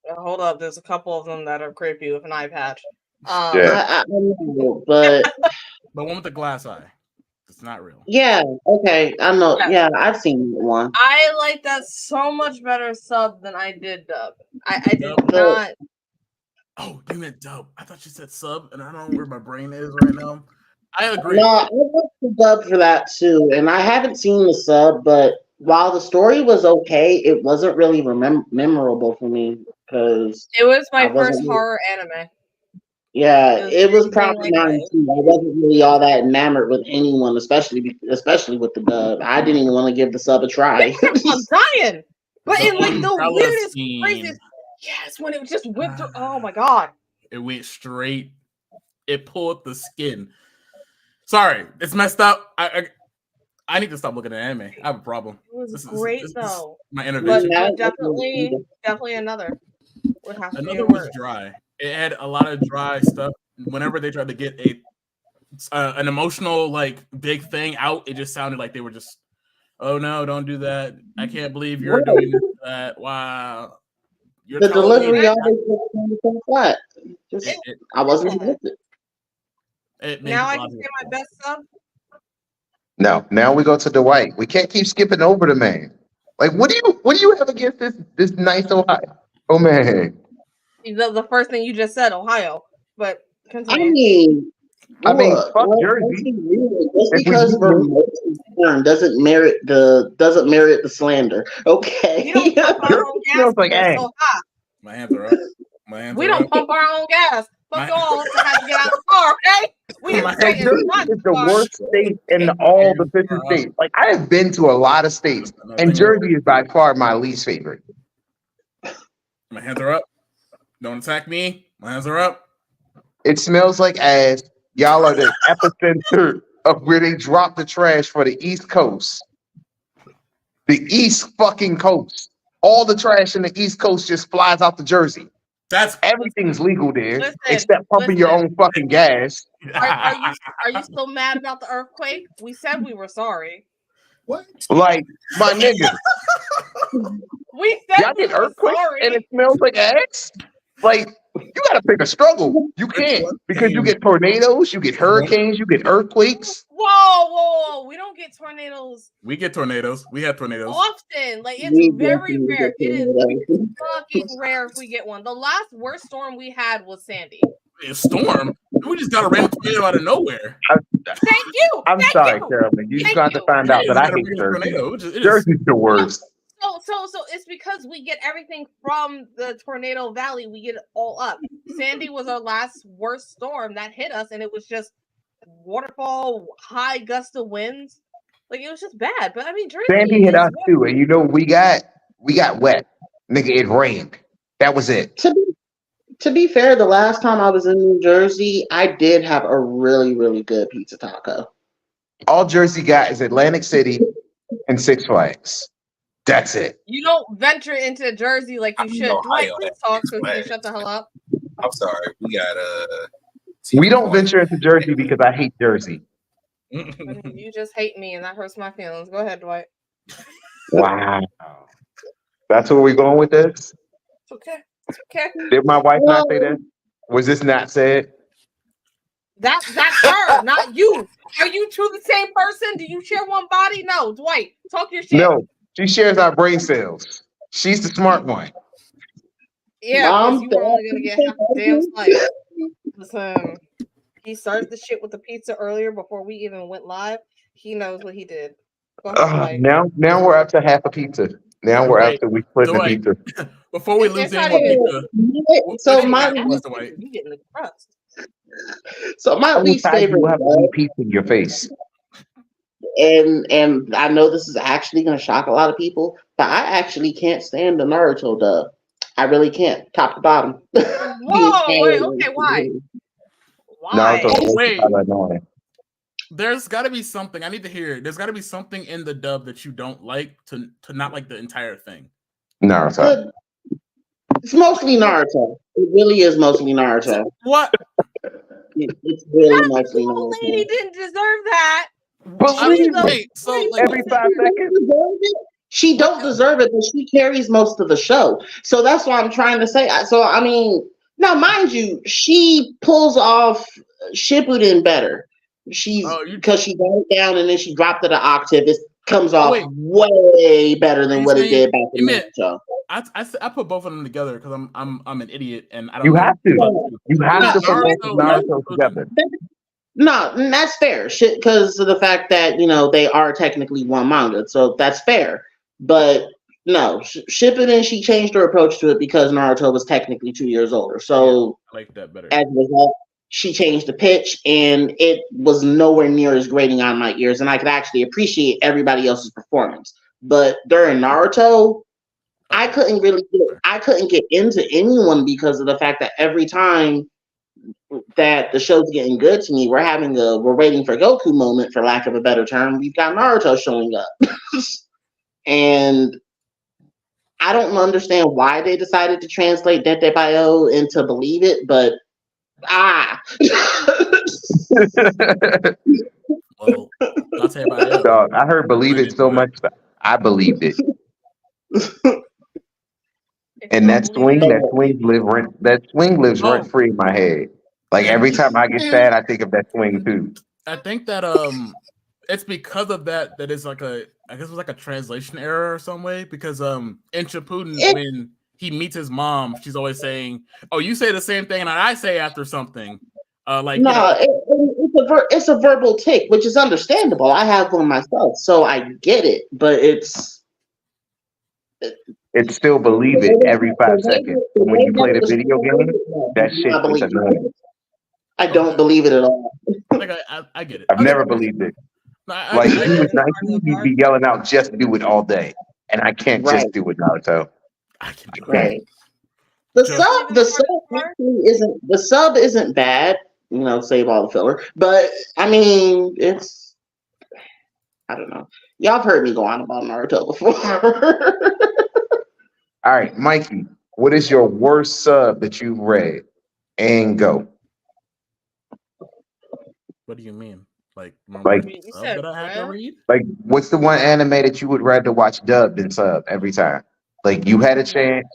G: Hold up, there's a couple of them that are creepy with an eye patch.
C: Yeah.
D: I don't know, but
E: The one with the glass eye. It's not real.
D: yeah, okay, I know.
G: Yeah.
D: Yeah, I've seen that one.
G: I like that so much better sub than I did dub. I did
E: Dub.
G: not.
E: Oh, you meant dub. I thought you said sub, and I don't know where my brain is right now. I agree.
D: No, I watched the dub for that too, and I haven't seen the sub, but while the story was okay, it wasn't really memorable for me because
G: It was my
D: I wasn't
G: first
D: really-
G: horror anime.
D: yeah,
G: It
D: it
G: was
D: was probably
G: like
D: mine
G: that.
D: too. I wasn't really all that enamored with anyone, especially with the dub. I didn't even want to give the sub a try.
G: I'm dying, but in like the
E: umbrella
G: weirdest,
E: scene.
G: craziest. Yes, when it just whipped through. Oh my god!
E: It went straight it pulled the skin. Sorry, it's messed up. I need to stop looking at anime. I have a problem.
G: It was great though.
E: My intervention.
G: But definitely another would have to be
E: Another
G: a
E: was
G: word.
E: dry. It had a lot of dry stuff. Whenever they tried to get an emotional like big thing out, it just sounded like they were just, oh no, don't do that. I can't believe you're doing that. Wow. You're
D: the delivery always was so flat. I wasn't with it.
G: Now I can say my best sub.
C: No, now we go to Dwight. We can't keep skipping over the man. Like, what do you have against this nice Ohio? Oh man.
G: The first thing you just said, Ohio. But
D: continue.
C: I mean, fuck Jersey.
D: Just because Vermont doesn't merit the slander. Okay.
G: You don't pump our own gas.
C: Like,
G: So hot.
E: My hands are up.
G: We don't pump our own gas. Fuck y'all to have to get out of the car, okay?
C: Jersey is the worst state in all the 50 states. Like, I have been to a lot of states, and Jersey is by far my least favorite.
E: My hands are up. Don't attack me. My hands are up.
C: It smells like ass. Y'all are the epicenter of where they drop the trash for the East Coast. The East fucking Coast. All the trash in the East Coast just flies out to Jersey. Everything's legal there, except pumping your own fucking gas.
G: Are you still mad about the earthquake? We said we were sorry.
F: What?
C: Like, my nigga.
G: We said
C: y'all get earthquakes and it smells like ass? Like, you gotta pick a struggle. You can't, because you get tornadoes, you get hurricanes, you get earthquakes.
G: Whoa. We don't get tornadoes.
E: We get tornadoes. We have tornadoes.
G: Often. Like, it's very rare. It is fucking rare if we get one. The last worst storm we had was Sandy.
E: A storm? We just got a random tornado out of nowhere.
G: Thank you.
C: I'm sorry, Carolyn. You just got to find out that I hate Jersey. Jersey's the worst.
G: So it's because we get everything from the tornado valley. We get it all up. Sandy was our last worst storm that hit us, and it was just waterfall, high gust of winds. Like, it was just bad. But I mean, Jersey
C: Sandy hit us too, and you know we got wet. Nigga, it rained. That was it.
D: To be fair, the last time I was in New Jersey, I did have a really, really good pizza taco.
C: All Jersey got is Atlantic City and Six Flags. That's it.
G: You don't venture into Jersey like you should. Dwight, please talk so you can shut the hell up.
F: I'm sorry. We got
C: We don't venture into Jersey because I hate Jersey.
G: You just hate me, and that hurts my feelings. Go ahead, Dwight.
C: Wow. That's where we're going with this?
G: It's okay. It's okay.
C: Did my wife not say that? Was this not said?
G: That's her, not you. Are you two the same person? Do you share one body? No, Dwight, talk your shit.
C: No, she shares our brain cells. She's the smart one.
G: Yeah, because you were only gonna get half a damn slice. Listen, he started the shit with the pizza earlier before we even went live. He knows what he did.
C: Now we're up to half a pizza. Now we're up to we split the pizza.
E: Before we lose any more pizza.
D: So my
G: you getting the crust.
D: So my least favorite
C: you have to eat pizza in your face.
D: And I know this is actually going to shock a lot of people, but I actually can't stand the Naruto dub. I really can't, top to bottom.
G: Whoa, wait, okay, why? Why?
E: Wait. There's got to be something. I need to hear it. There's got to be something in the dub that you don't like to not like the entire thing.
C: Naruto.
D: It's mostly Naruto. It really is mostly Naruto.
E: What?
D: It's really mostly Naruto.
G: That lady didn't deserve that.
C: Every 5 seconds.
D: She don't deserve it, but she carries most of the show. So that's what I'm trying to say. So I mean, now mind you, she pulls off Shippuden better. Because she got it down and then she dropped it an octave. It comes off way better than what it did back in the show.
E: I put both of them together because I'm an idiot and I don't.
C: You have to. You have to put both Naruto together.
D: No, that's fair. Because of the fact that they are technically one manga, so that's fair. But no, Shippuden, she changed her approach to it because Naruto was technically 2 years older. So
E: I like that better.
D: As a result, she changed the pitch, and it was nowhere near as grating on my ears, and I could actually appreciate everybody else's performance. But during Naruto, I couldn't get into anyone because of the fact that every time that the show's getting good to me. We're waiting for Goku moment, for lack of a better term. We've got Naruto showing up. And I don't understand why they decided to translate Dete Bio into Believe It, but
E: Well, I'll tell you about it.
C: Dog, I heard Believe It so much that I believed it. And that swing lives rent free in my head. Like every time I get sad, I think of that swing too.
E: I think that it's because of that it's like I guess it was like a translation error or some way, because in Shippuden when he meets his mom, she's always saying, "Oh, you say the same thing that I say after something."
D: It's a verbal tick, which is understandable. I have one myself, so I get it. But it's
C: still Believe It every 5 seconds. When you play the video game, that shit is annoying.
D: I don't believe it at all.
E: Like I get it.
C: I've never believed it. Like if he was 19, he'd be yelling out, "Just do it all day," and I can't just do it, Naruto.
E: I can do
D: it. The sub isn't bad. You know, save all the filler. But I mean, I don't know. Y'all have heard me go on about Naruto before.
C: All right, Mikey, what is your worst sub that you've read? And go.
E: What do you mean? Like
G: that I have to
E: read?
C: Like, what's the one anime that you would rather watch dubbed than sub every time? Like, you had a chance,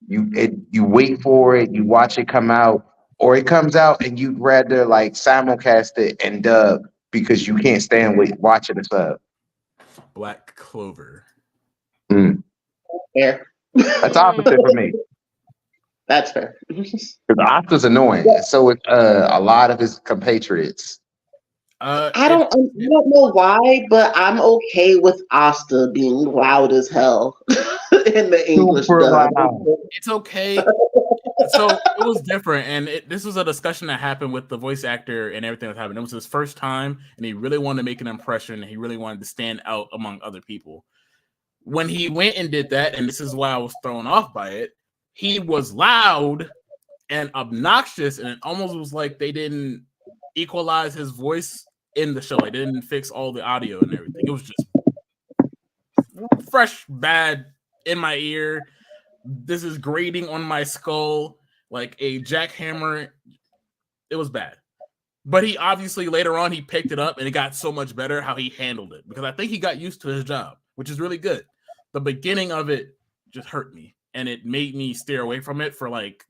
C: you wait for it, you watch it come out, or it comes out and you'd rather like simulcast it and dub because you can't stand watching the sub.
E: Black Clover.
D: Fair.
C: That's opposite for me.
D: That's fair.
C: Because Oscar's annoying. So it's a lot of his compatriots.
D: I don't know why, but I'm okay with Asta being loud as hell in the English dub.
E: It's okay. So it was different, and this was a discussion that happened with the voice actor and everything that happened. It was his first time, and he really wanted to make an impression, and he really wanted to stand out among other people. When he went and did that, and this is why I was thrown off by it, he was loud and obnoxious, and it almost was like they didn't equalize his voice in the show. Like, they didn't fix all the audio and everything. It was just fresh bad in my ear. This is grating on my skull like a jackhammer. It was bad. But he obviously later on he picked it up and it got so much better how he handled it, because I think he got used to his job, which is really good. The beginning of it just hurt me, and it made me steer away from it for like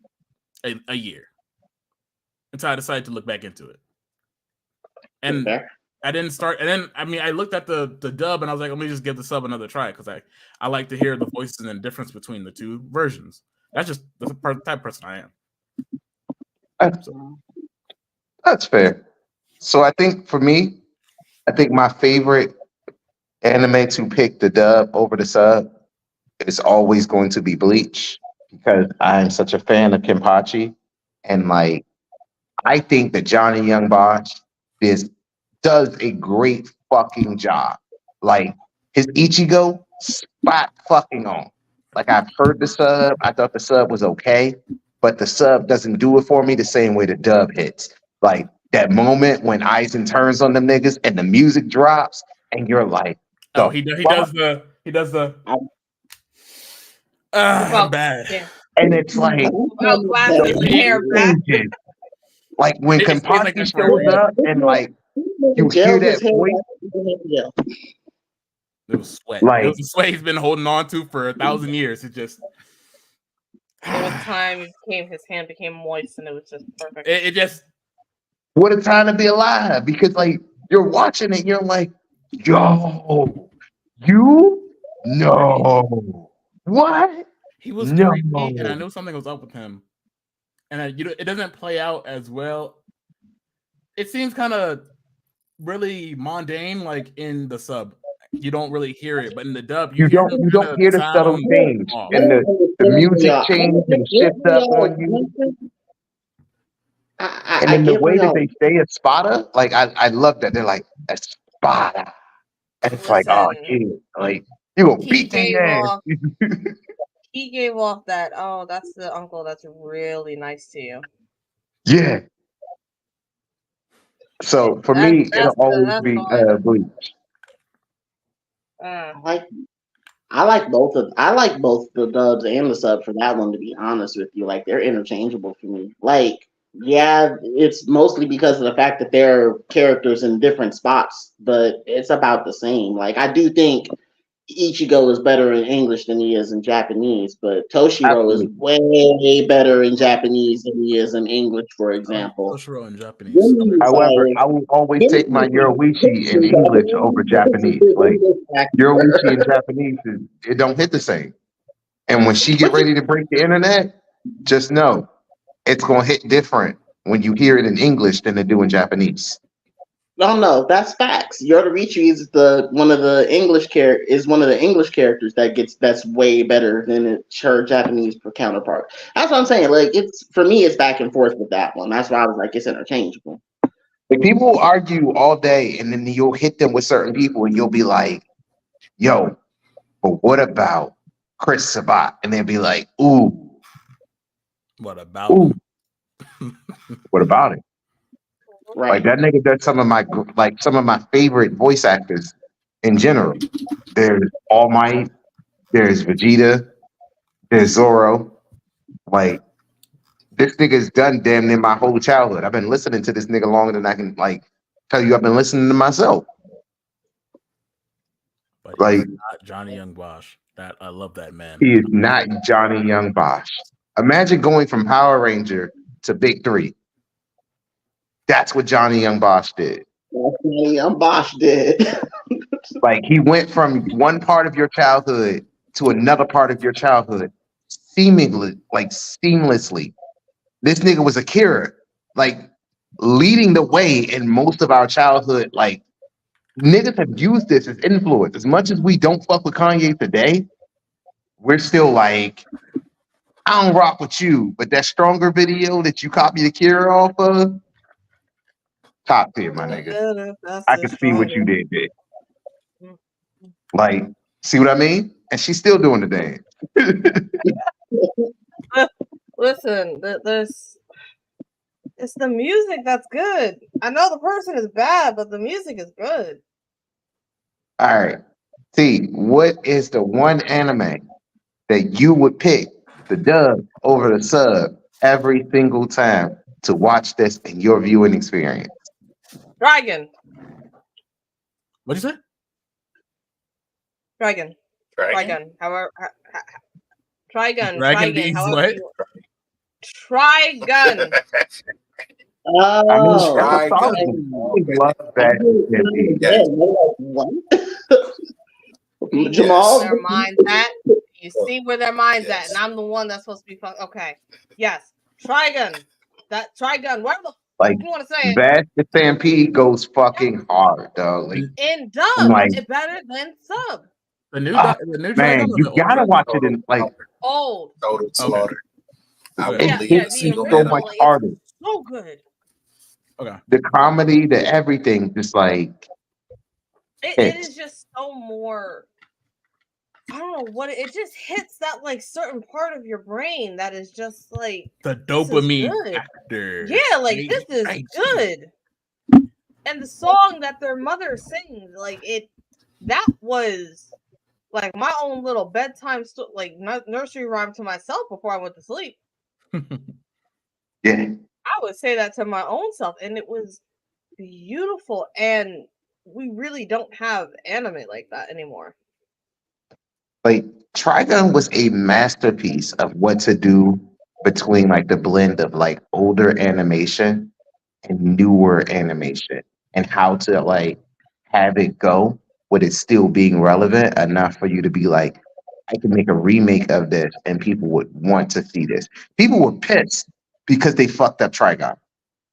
E: a year until I decided to look back into it. And I didn't start, and then I looked at the dub and I was like, let me just give the sub another try, because I like to hear the voices and the difference between the two versions. That's the type of person I am.
C: That's fair. So I think for me, my favorite anime to pick the dub over the sub is always going to be Bleach, because I'm such a fan of Kenpachi, and like I think that Johnny Young Bosch does a great fucking job. Like his Ichigo, spot fucking on. Like, I've heard the sub, I thought the sub was okay, but the sub doesn't do it for me the same way the dub hits. Like that moment when Aizen turns on them niggas and the music drops and you're like,
E: he does the bad.
G: Yeah.
C: And it's like, like when Kenpachi shows up and like you hear that voice.
E: It was sweat.
C: Like,
E: it was the sweat he's been holding on to for 1,000 years. It just
G: there was time his hand became moist, and it was just perfect.
E: It just,
C: what a time to be alive, because like you're watching it, you're like, yo, you know what?
E: He was creepy, and I knew something was up with him. And it doesn't play out as well. It seems kind of really mundane, like in the sub. You don't really hear it, but in the dub, you don't
C: hear the subtle change, and the music change and shift up on you. And in the way that they say Espada, like I love that. They're like Espada, and it's like, oh yeah, like you gonna beat their ass.
G: He gave off that, oh, that's the uncle that's really nice to you.
C: Yeah, So for
G: That's
C: me, it'll always
G: that's
C: be
G: fine.
C: Bleach.
D: I like both the dubs and the sub for that one, to be honest with you. Like, they're interchangeable for me. Like, yeah, it's mostly because of the fact that they're characters in different spots, but it's about the same. Like, I do think Ichigo is better in English than he is in Japanese, but Toshiro is
C: Absolutely.
D: way better in Japanese than he is in English, for
E: Oh,
D: example.
E: Toshiro in Japanese.
C: However, I will always take my Yoruichi in English over Japanese. Like Yoruichi in Japanese, it don't hit the same. And when she get ready to break the internet, just know it's gonna hit different when you hear it in English than they do in Japanese.
D: No, that's facts. Yoruichi is one of the English characters that's way better than her Japanese counterpart. That's what I'm saying. Like, it's for me, it's back and forth with that one. That's why I was like, it's interchangeable.
C: Like people will argue all day, and then you'll hit them with certain people, and you'll be like, "Yo, but what about Chris Sabat?" And they'll be like, "Ooh,
E: What about
C: ooh, what about it?"
D: Right.
C: Like that nigga does some of my favorite voice actors in general. There's All Might, there's Vegeta, there's Zoro. Like this nigga's done damn near my whole childhood. I've been listening to this nigga longer than I can like tell you I've been listening to myself.
E: But
C: Like
E: not Johnny Young Bosch. That I love that man.
C: he is not Johnny Young Bosch. Imagine going from Power Ranger to Big Three. That's what Johnny Young Bosch did.
D: That's what Johnny Young Bosch did.
C: Like he went from one part of your childhood to another part of your childhood seamlessly. This nigga was Akira, like leading the way in most of our childhood. Like niggas have used this as influence. As much as we don't fuck with Kanye today, we're still like, I don't rock with you, but that Stronger video that you copied Akira off of, top tier, my nigga. I can see what you did there. Like, see what I mean? And she's still doing the dance.
G: Listen, it's the music that's good. I know the person is bad, but the music is good.
C: All right. T, what is the one anime that you would pick the dub over the sub every single time to watch this in your viewing experience?
G: Dragon.
E: What'd you say?
G: Dragon. However, Trigun.
E: Dragon means what?
G: Trigun.
D: Oh,
C: I love that.
D: What?
G: You
D: Jamal?
G: Their minds at. You see where their minds at, and I'm the one that's supposed to be fun. Okay. Yes. Trigun. That Trigun. Whatever the
C: like
G: you want to say it.
C: Bash the Stampede goes fucking hard, dog. Like,
G: in dub,
C: like,
G: it's better than sub.
E: The new
C: man,
E: Trigun
C: you gotta watch it in like
G: old.
F: Total slaughter. I
E: Okay.
F: would
C: it hits you so much harder.
G: So good.
E: Okay.
C: The comedy, the everything, just like
G: it is just so more. I don't know what it just hits that like certain part of your brain that is just like
E: the dopamine factor.
G: Yeah, like this is good. And the song that their mother sings, like that was like my own little bedtime nursery rhyme to myself before I went to sleep.
C: Yeah.
G: I would say that to my own self, and it was beautiful. And we really don't have anime like that anymore.
C: Like Trigun was a masterpiece of what to do between like the blend of like older animation and newer animation and how to like have it go with it still being relevant enough for you to be like, I can make a remake of this and people would want to see this. People were pissed because they fucked up Trigun.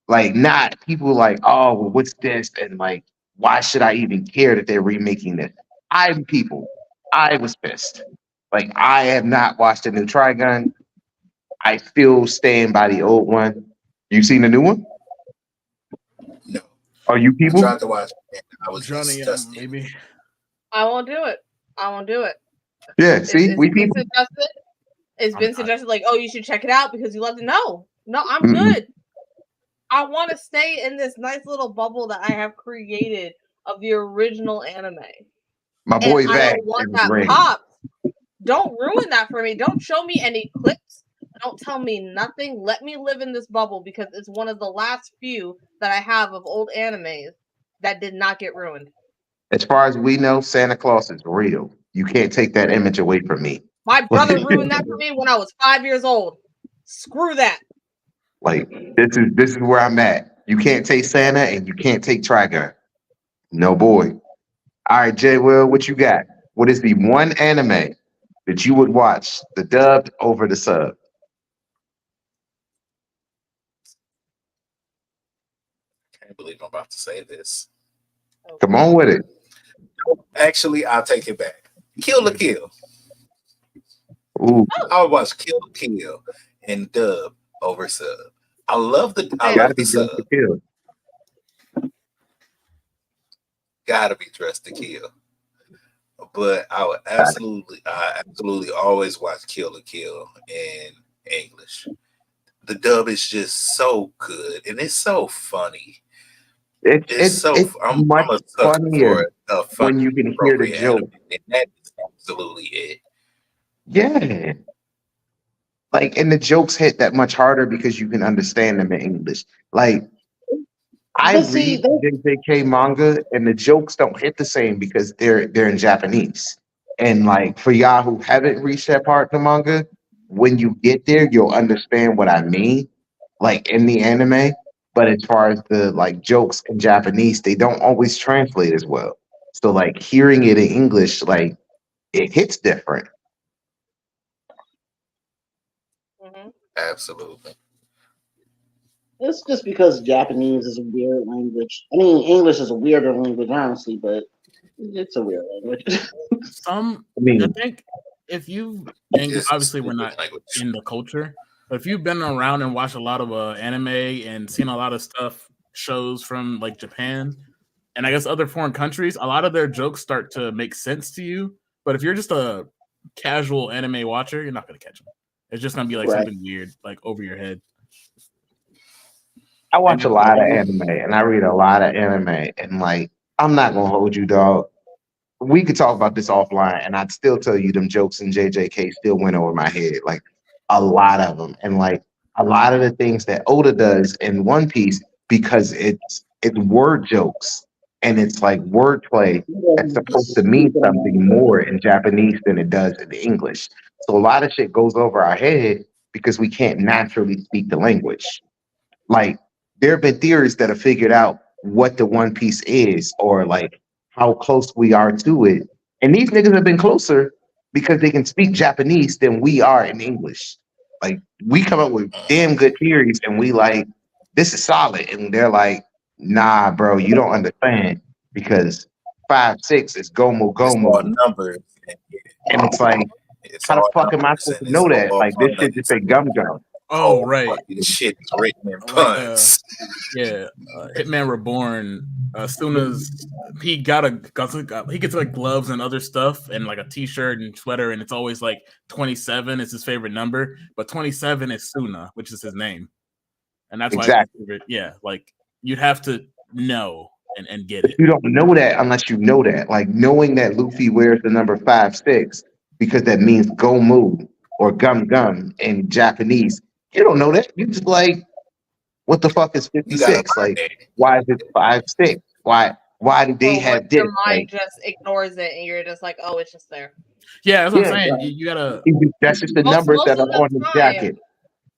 C: Like not people were like, oh, well, what's this? And like, why should I even care that they're remaking this? I was pissed. Like I have not watched the new Trigun. I still stand by the old one. You seen the new one?
F: No.
C: Are you people?
F: I tried to watch it. I was
E: Johnny, maybe.
G: I won't do it.
C: Yeah, see, we people.
G: It's been suggested, like, oh, you should check it out because you love it. No, I'm good. I want to stay in this nice little bubble that I have created of the original anime.
C: My
G: And
C: boy
G: I
C: Vax
G: don't want
C: in
G: that
C: green.
G: popped. Don't ruin that for me. Don't show me any clips. Don't tell me nothing. Let me live in this bubble because it's one of the last few that I have of old animes that did not get ruined.
C: As far as we know, Santa Claus is real. You can't take that image away from me.
G: My brother ruined that for me when I was 5 years old. Screw that.
C: Like this is where I'm at. You can't take Santa and you can't take Trigun. No boy. All right, Jay Will, what you got? What is the one anime that you would watch, the dubbed over the sub?
F: Can't believe I'm about to say this.
C: Come on with it.
F: Actually, I'll take it back. Kill la Kill.
C: Ooh,
F: I would watch Kill la Kill and dub over sub. I love the
C: gotta be Dressed to
F: sub.
C: Kill.
F: Gotta be Dressed to Kill. But I absolutely always watch Kill la Kill in English. The dub is just so good and it's so funny.
C: It's
F: I'm
C: much
F: a sucker
C: funnier
F: for a
C: when
F: funny
C: you can hear the
F: appropriate
C: joke.
F: anime, and that is absolutely it.
C: Yeah. Like, and the jokes hit that much harder because you can understand them in English. Like, I
D: But see,
C: read JJK manga and the jokes don't hit the same because they're in Japanese. And like for y'all who haven't reached that part of the manga, when you get there, you'll understand what I mean, like in the anime. But as far as the like jokes in Japanese, they don't always translate as well. So like hearing it in English, like it hits different.
G: Mhm.
F: Absolutely.
D: it's just because Japanese is a weird language. I mean, English is a weirder language, honestly, but it's a weird language.
C: I
E: I
C: mean,
E: think if you, and
F: It's a
E: obviously we're
F: stupid
E: not
F: language.
E: in the culture, but if you've been around and watched a lot of anime and seen a lot of stuff, shows from like Japan and I guess other foreign countries, a lot of their jokes start to make sense to you. But if you're just a casual anime watcher, you're not going to catch them. It's just going to be like
D: Right.
E: something weird, like over your head.
C: I watch a lot of anime and I read a lot of anime and like I'm not gonna hold you, dog. We could talk about this offline and I'd still tell you them jokes in JJK still went over my head. Like a lot of them. And like a lot of the things that Oda does in One Piece because it's word jokes and it's like wordplay that's supposed to mean something more in Japanese than it does in English. So a lot of shit goes over our head because we can't naturally speak the language. Like there have been theories that have figured out what the One Piece is or like how close we are to it. And these niggas have been closer because they can speak Japanese than we are in English. Like we come up with damn good theories and we like, this is solid. And they're like, nah, bro, you don't understand because 5-6 is Gomu
F: It's all
C: Gomu.
F: numbers.
C: And it's like,
F: It's
C: how the
F: all
C: fuck am I
F: numbers
C: supposed
F: and
C: to
F: it's
C: know that?
F: all
C: Like this shit just say gum gum.
E: Oh, right.
F: This shit is written in
E: Like,
F: puns.
E: Yeah, Hitman Reborn. As soon as he he gets like gloves and other stuff, and like a T-shirt and sweater, and it's always like 27 is his favorite number, but 27 is Suna, which is his name, and that's why it's his favorite. Yeah, like you'd have to know and get it.
C: You don't know that unless you know that. Like knowing that Luffy wears the number 5-6 because that means go move or gum gum in Japanese. You don't know that. You just like, what the fuck is
F: You gotta
C: 56?
F: learn
C: Like,
F: that.
C: why is it 5-6? Why do they
G: Or
C: have
G: what
C: this?
G: your mind
C: Like,
G: just ignores it and you're just like, oh, it's just there.
E: Yeah, that's what
C: yeah,
E: I'm saying. You gotta.
C: that's just the
G: Most
C: numbers that
G: of
C: are
G: the
C: on the jacket.
G: time,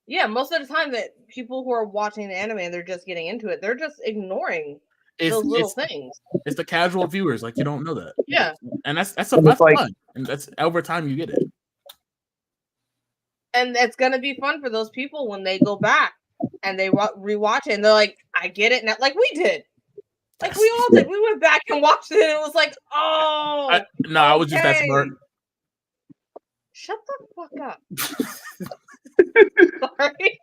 G: yeah, most of the time that people who are watching the anime and they're just getting into it, they're just ignoring those little things.
E: It's the casual viewers, like you don't know that.
G: Yeah,
E: And that's
C: And it's like,
E: fun, and that's over time you get it.
G: and it's gonna be fun for those people when they go back and they rewatch it and they're like, I get it now, like we did. Like we all did. We went back and watched it and it was like, oh,
E: I was just that smart.
G: Shut the fuck up. Sorry.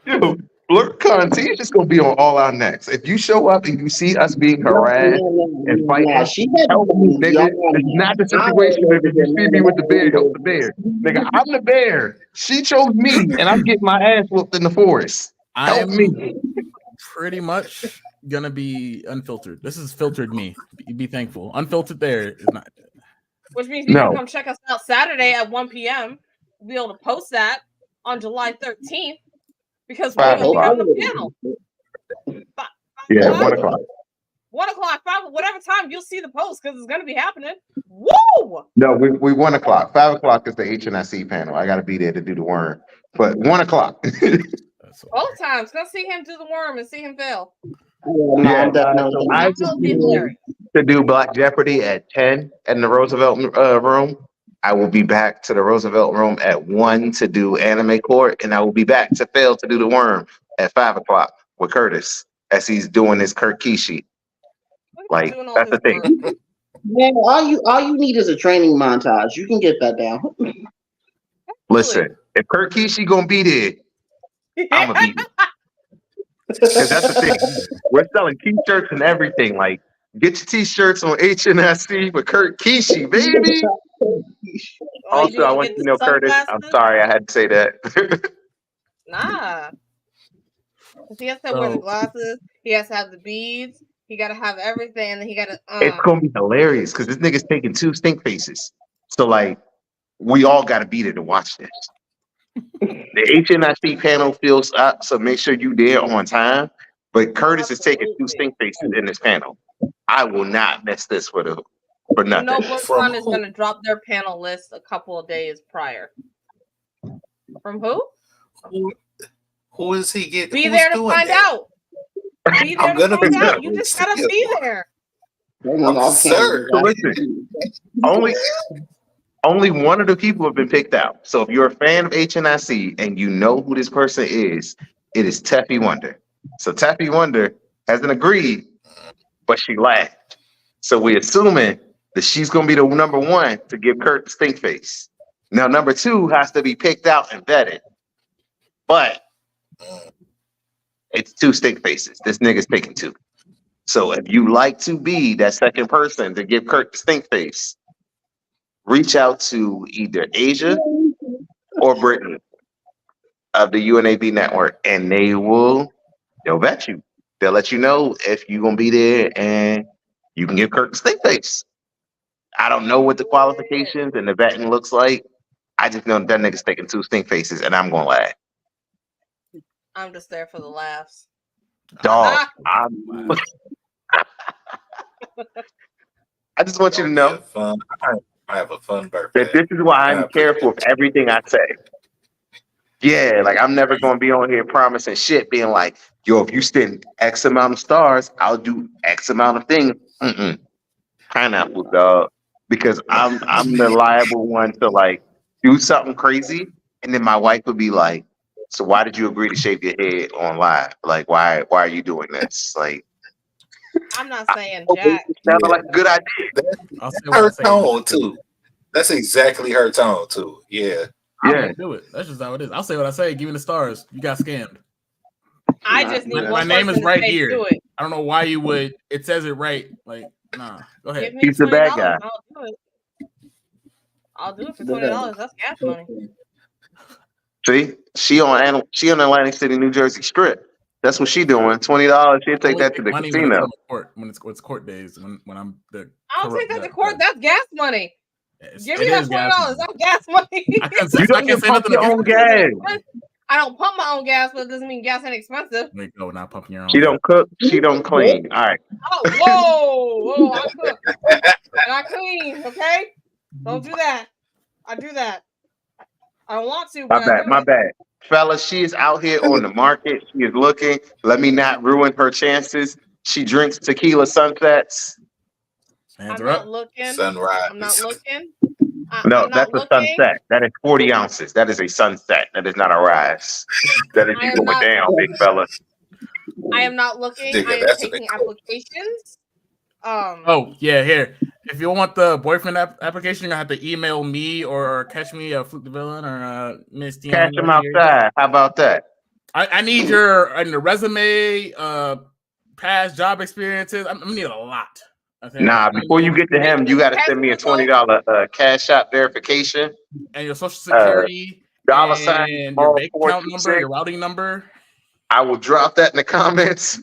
C: yo, Blurt Conti is just gonna be on all our necks. If you show up and you see us being harassed and fighting,
D: She had
C: help me, nigga.
D: y'all-
C: It's not the situation that if you see me with the bear, help the bear. Nigga, I'm the bear. She chose me, and I'm getting my ass whooped in the forest. Help
E: I'm
C: me.
E: pretty much gonna be unfiltered. This is filtered me. Be thankful. Unfiltered there is not.
G: Which means you
C: No.
G: can come check us out Saturday at 1 p.m. We'll be able to post that on July 13th because we're
C: 5
G: going to be
C: o'clock.
G: having a panel.
C: Yeah,
G: 5,
C: 1 o'clock.
G: 1 o'clock, 5, whatever time you'll see the post because it's going to be happening. Woo!
C: No, we 1 o'clock. 5 o'clock is the HNIC panel. I got to be there to do the worm. But 1 o'clock.
G: Both times. Go see him do the worm and see him fail.
C: Yeah,
D: definitely.
C: I
G: Will be hilarious.
C: to do Black Jeopardy at 10 in the Roosevelt room. I will be back to the Roosevelt room at 1 to do Anime Court, and I will be back to fail to do the worm at 5 o'clock with Curtis as he's doing his Kurt Kishi. Like, that's the thing.
D: Man, all you need is a training montage. You can get that down.
C: Listen, if Kurt Kishi gonna be there, I'm gonna be there. Because that's the thing. We're selling t-shirts and everything. Like, get your t-shirts on HNSC with Kurt Kishi, baby. Also, I want you to know, Curtis, I'm sorry I had to say that.
G: Nah. He has to wear the glasses. He has to have the beads. He got to have everything. And then he got to...
C: It's going to be hilarious because this nigga's taking 2 stink faces. So, like, we all got to be there to watch this. The HNIC panel fills up, so make sure you there on time. But Curtis is taking 2 stink faces in this panel. I will not miss this for nothing.
G: You know, BlerdxCon is going to drop their panel list a couple of days prior. From who?
F: Who is he getting?
G: Be there to find out. Be there to find out. You just got to be there.
C: Sir, so listen, only one of the people have been picked out. So if you're a fan of HNIC and you know who this person is, it is Teffy Wonder. So Teffy Wonder hasn't agreed, but she laughed. So we're assuming that she's going to be the number 1 to give Kurt the stink face. Now, number 2 has to be picked out and vetted. But it's 2 stink faces. This nigga's picking 2. So if you like to be that second person to give Kurt the stink face, reach out to either Asia or Brittany of the UNAB network, and they'll vet you. They'll let you know if you're gonna be there and you can give Kurt the stink face. I don't know what the qualifications and the vetting looks like. I just know that nigga's taking 2 stink faces, and I'm gonna laugh.
G: I'm just there for the laughs.
C: Dog, I just want you to know
F: I have a fun birthday.
C: that this is why I'm careful of everything I say. Yeah, like I'm never gonna be on here promising shit, being like, yo, if you spend X amount of stars, I'll do X amount of things. Pineapple, dog. Because I'm the liable one to like do something crazy, and then my wife would be like, so why did you agree to shave your head on live? Like, why are you doing this? Like,
G: I'm not saying Jack.
C: Sounded like a good idea.
F: Her tone too. That's exactly her tone too. Yeah.
E: I won't do it. That's just how it is. I'll say what I say. Give me the stars. You got scammed.
G: I just need
E: my name is right here. I don't know why you would. It says it right. Like, nah. Go ahead.
C: He's the bad guy.
G: I'll do it for $20. That's gas money.
C: See, she on Atlantic City, New Jersey Strip. That's what she doing. $20. She'll take that to the casino.
E: When it's court days. When I'm the.
G: I'll take that to court. That's gas money. Give me that $20. That's gas money.
C: You don't even pump your own gas.
G: I don't pump my own gas, but it doesn't mean gas ain't expensive.
E: Wait, no, not pumping your own.
C: She don't cook. She don't clean. All right.
G: Oh, whoa! I cook and I clean. Okay, don't do that. I do that. I don't want to.
C: My bad. Fellas, she is out here on the market. She is looking. Let me not ruin her chances. She drinks tequila sunsets.
G: I'm not looking.
F: Sunrise.
G: I'm not looking.
C: No, that's a sunset. That is 40 ounces. That is a sunset. That is not a rise. That is you going down, big fella.
G: I am not looking. I am taking applications.
E: Oh, yeah, here. If you want the boyfriend application, you're going to have to email me or catch me, Fluke the Villain, or Miss Dion.
C: Catch him outside. How about that?
E: I need your resume, past job experiences. I'm going to need a lot.
C: Nah, before you get to him, you got to send me a $20 cash app verification.
E: And your social security.
C: $sign,
E: and your bank account number, your routing number.
C: I will drop that in the comments.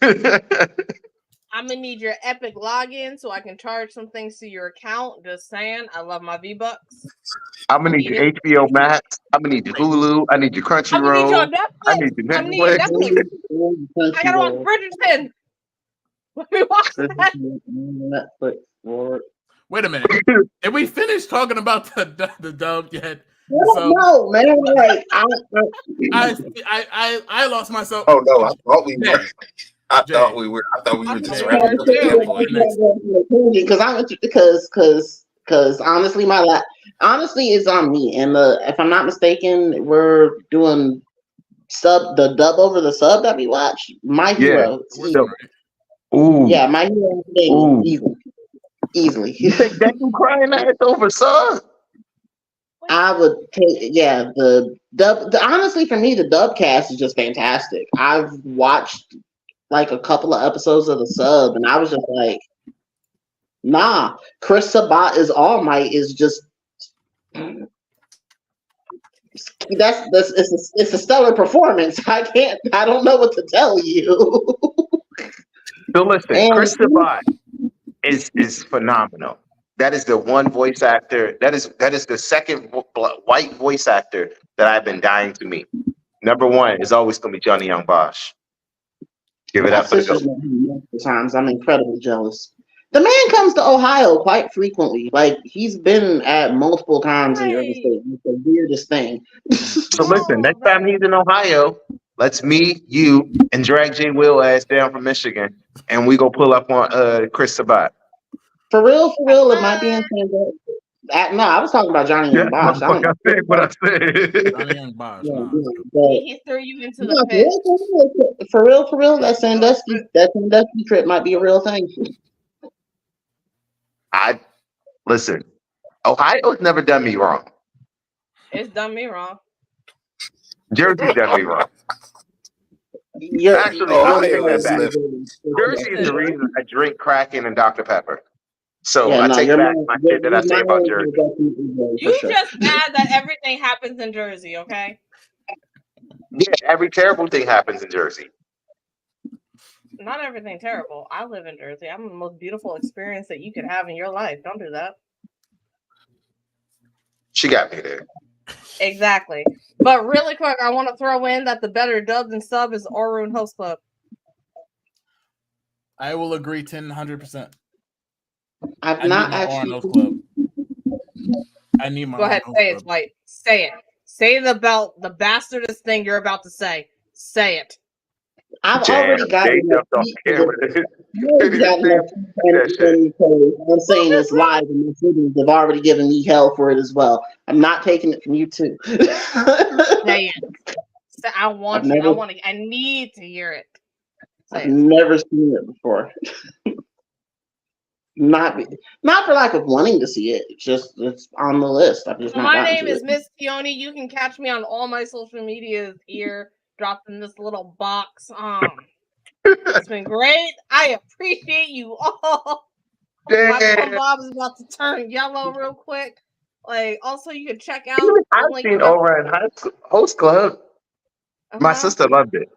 G: I'm gonna need your Epic login so I can charge some things to your account. Just saying, I love my V-Bucks.
C: I'm gonna need your HBO Max. I'm gonna need your Hulu. I need your
G: I'm gonna need your
C: Crunchyroll. I
G: Netflix.
C: need your
G: I'm gonna need your
C: Netflix.
G: Netflix. I gotta watch Bridgerton. Let me watch that.
D: Netflix, Lord.
E: Wait a minute. Did we finish talking about the dub yet?
D: No, man. Like,
E: I lost myself.
F: Oh no, I thought we were. I
E: Jay.
F: thought we were. I thought we were just
E: Jay.
F: wrapping up at that point.
D: Because honestly, honestly, it's on me. And if I'm not mistaken, we're doing the dub over the sub that we watch. My Hero.
C: Ooh.
D: Yeah, My Hero. Easily.
C: You think Deku crying ass over sub?
D: I would take, the dub. Honestly, for me, the dub cast is just fantastic. I've watched like a couple of episodes of the sub, and I was just like, nah. Chris Sabat is All Might is just it's a stellar performance. I don't know what to tell you.
C: So listen, Chris Sabat is phenomenal. That is the one voice actor. That is the second white voice actor that I've been dying to meet. Number one is always going to be Johnny Young Bosch. Give it up for the GOAT.
D: Times I'm incredibly jealous. The man comes to Ohio quite frequently. Like, he's been at multiple times in Jersey State. It's the weirdest thing.
C: So listen, next time he's in Ohio, let's me, you, and drag J Will ass down from Michigan, and we go pull up on Chris Sabat.
D: For real, it might be in San No, I was talking about Johnny Young Bosch.
C: I said what I said.
E: Johnny Young Bosch.
G: He threw you into the pit.
D: For real, that Sandusky trip might be a real thing.
C: Listen, Ohio's never done me wrong.
G: It's done me wrong.
C: Jersey's done me wrong. Actually, Jersey is the reason I drink Kraken and Dr. Pepper. So I take back my shit that I say about Jersey.
G: You just mad that everything happens in Jersey, okay?
C: Yeah, every terrible thing happens in Jersey.
G: Not everything terrible. I live in Jersey. I'm the most beautiful experience that you could have in your life. Don't do that.
C: She got me there.
G: Exactly. But really quick, I want to throw in that the better dub than sub is Orun Host Club.
E: I will agree 100%.
D: I've not actually.
E: Club. I need my.
G: Go ahead, say it, White. Say it. Say the bastardest thing you're about to say. Say it.
D: I've already got it. I'm saying this live, and my siblings have already given me hell for it as well. I'm not taking it from you too.
G: Say it. I need to hear it.
D: I've never seen it before. Not for lack of wanting to see it. It's on the list. I've just
G: My name is Miss Tioni. You can catch me on all my social medias here, dropped in this little box. It's been great. I appreciate you all. My Bob is about to turn yellow real quick. Like, also you can check out.
C: I've seen over in Host Club. My sister loved it.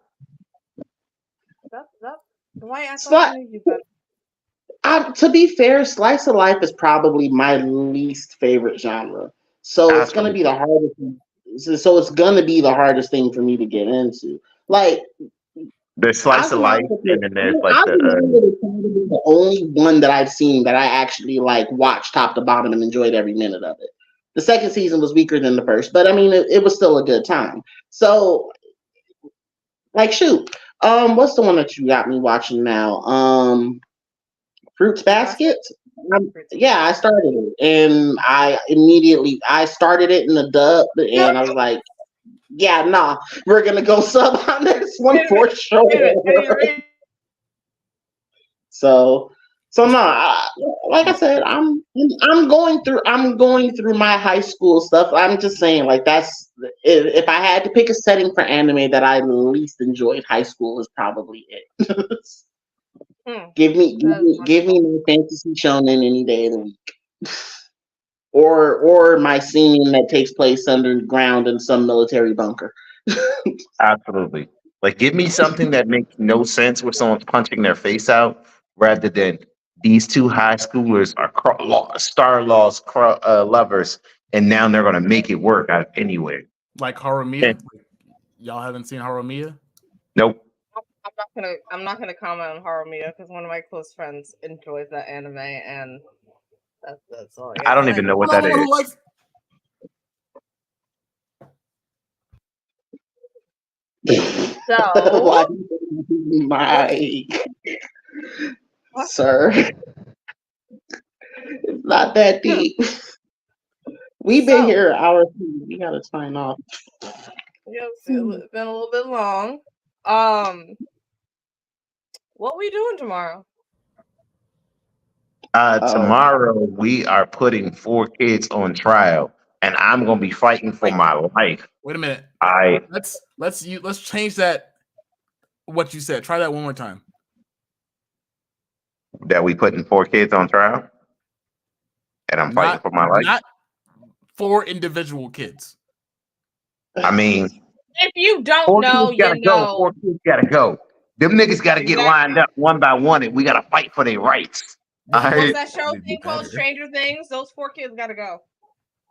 G: Why I thought you better.
D: To be fair, slice of life is probably my least favorite genre. So it's going to be the hardest. So it's going to be the hardest thing for me to get into. Like,
C: there's slice of life, and then there's like
D: the only one that I've seen that I actually like watched top to bottom and enjoyed every minute of it. The second season was weaker than the first, but I mean, it was still a good time. So, like, shoot, what's the one that you got me watching now? Fruits Basket. Yeah, I started it, and I started it in the dub, and I was like, yeah, nah, we're gonna go sub on this one for sure. So no, like I said, I'm going through my high school stuff. I'm just saying, like, that's if I had to pick a setting for anime that I least enjoyed, high school is probably it. Give me my fantasy shonen any day of the week, or my scene that takes place underground in some military bunker.
C: Absolutely. Like, give me something that makes no sense where someone's punching their face out, rather than these two high schoolers are star laws lovers, and now they're gonna make it work out anyway.
E: Like Harumiya. Y'all haven't seen Harumiya?
C: Nope.
G: I'm not gonna comment on Harumiya because one of my close friends enjoys that anime, and that's all.
C: I don't even know what that is.
G: So,
D: Mike, sir, it's not that deep. We've been here an hour. We gotta sign off.
G: Yeah, it's been a little bit long. What we doing tomorrow?
C: Tomorrow we are putting 4 kids on trial, and I'm gonna be fighting for my life.
E: Wait a minute.
C: I
E: let's change that. What you said. Try that one more time.
C: That we putting 4 kids on trial, and I'm fighting for my life.
E: Not 4 individual kids.
C: I mean,
G: if you don't know, you know.
C: 4 kids gotta go. Them niggas gotta get lined up one by one, and we gotta fight for their rights.
G: What's that show thing called? Stranger Things. Those 4 kids gotta go.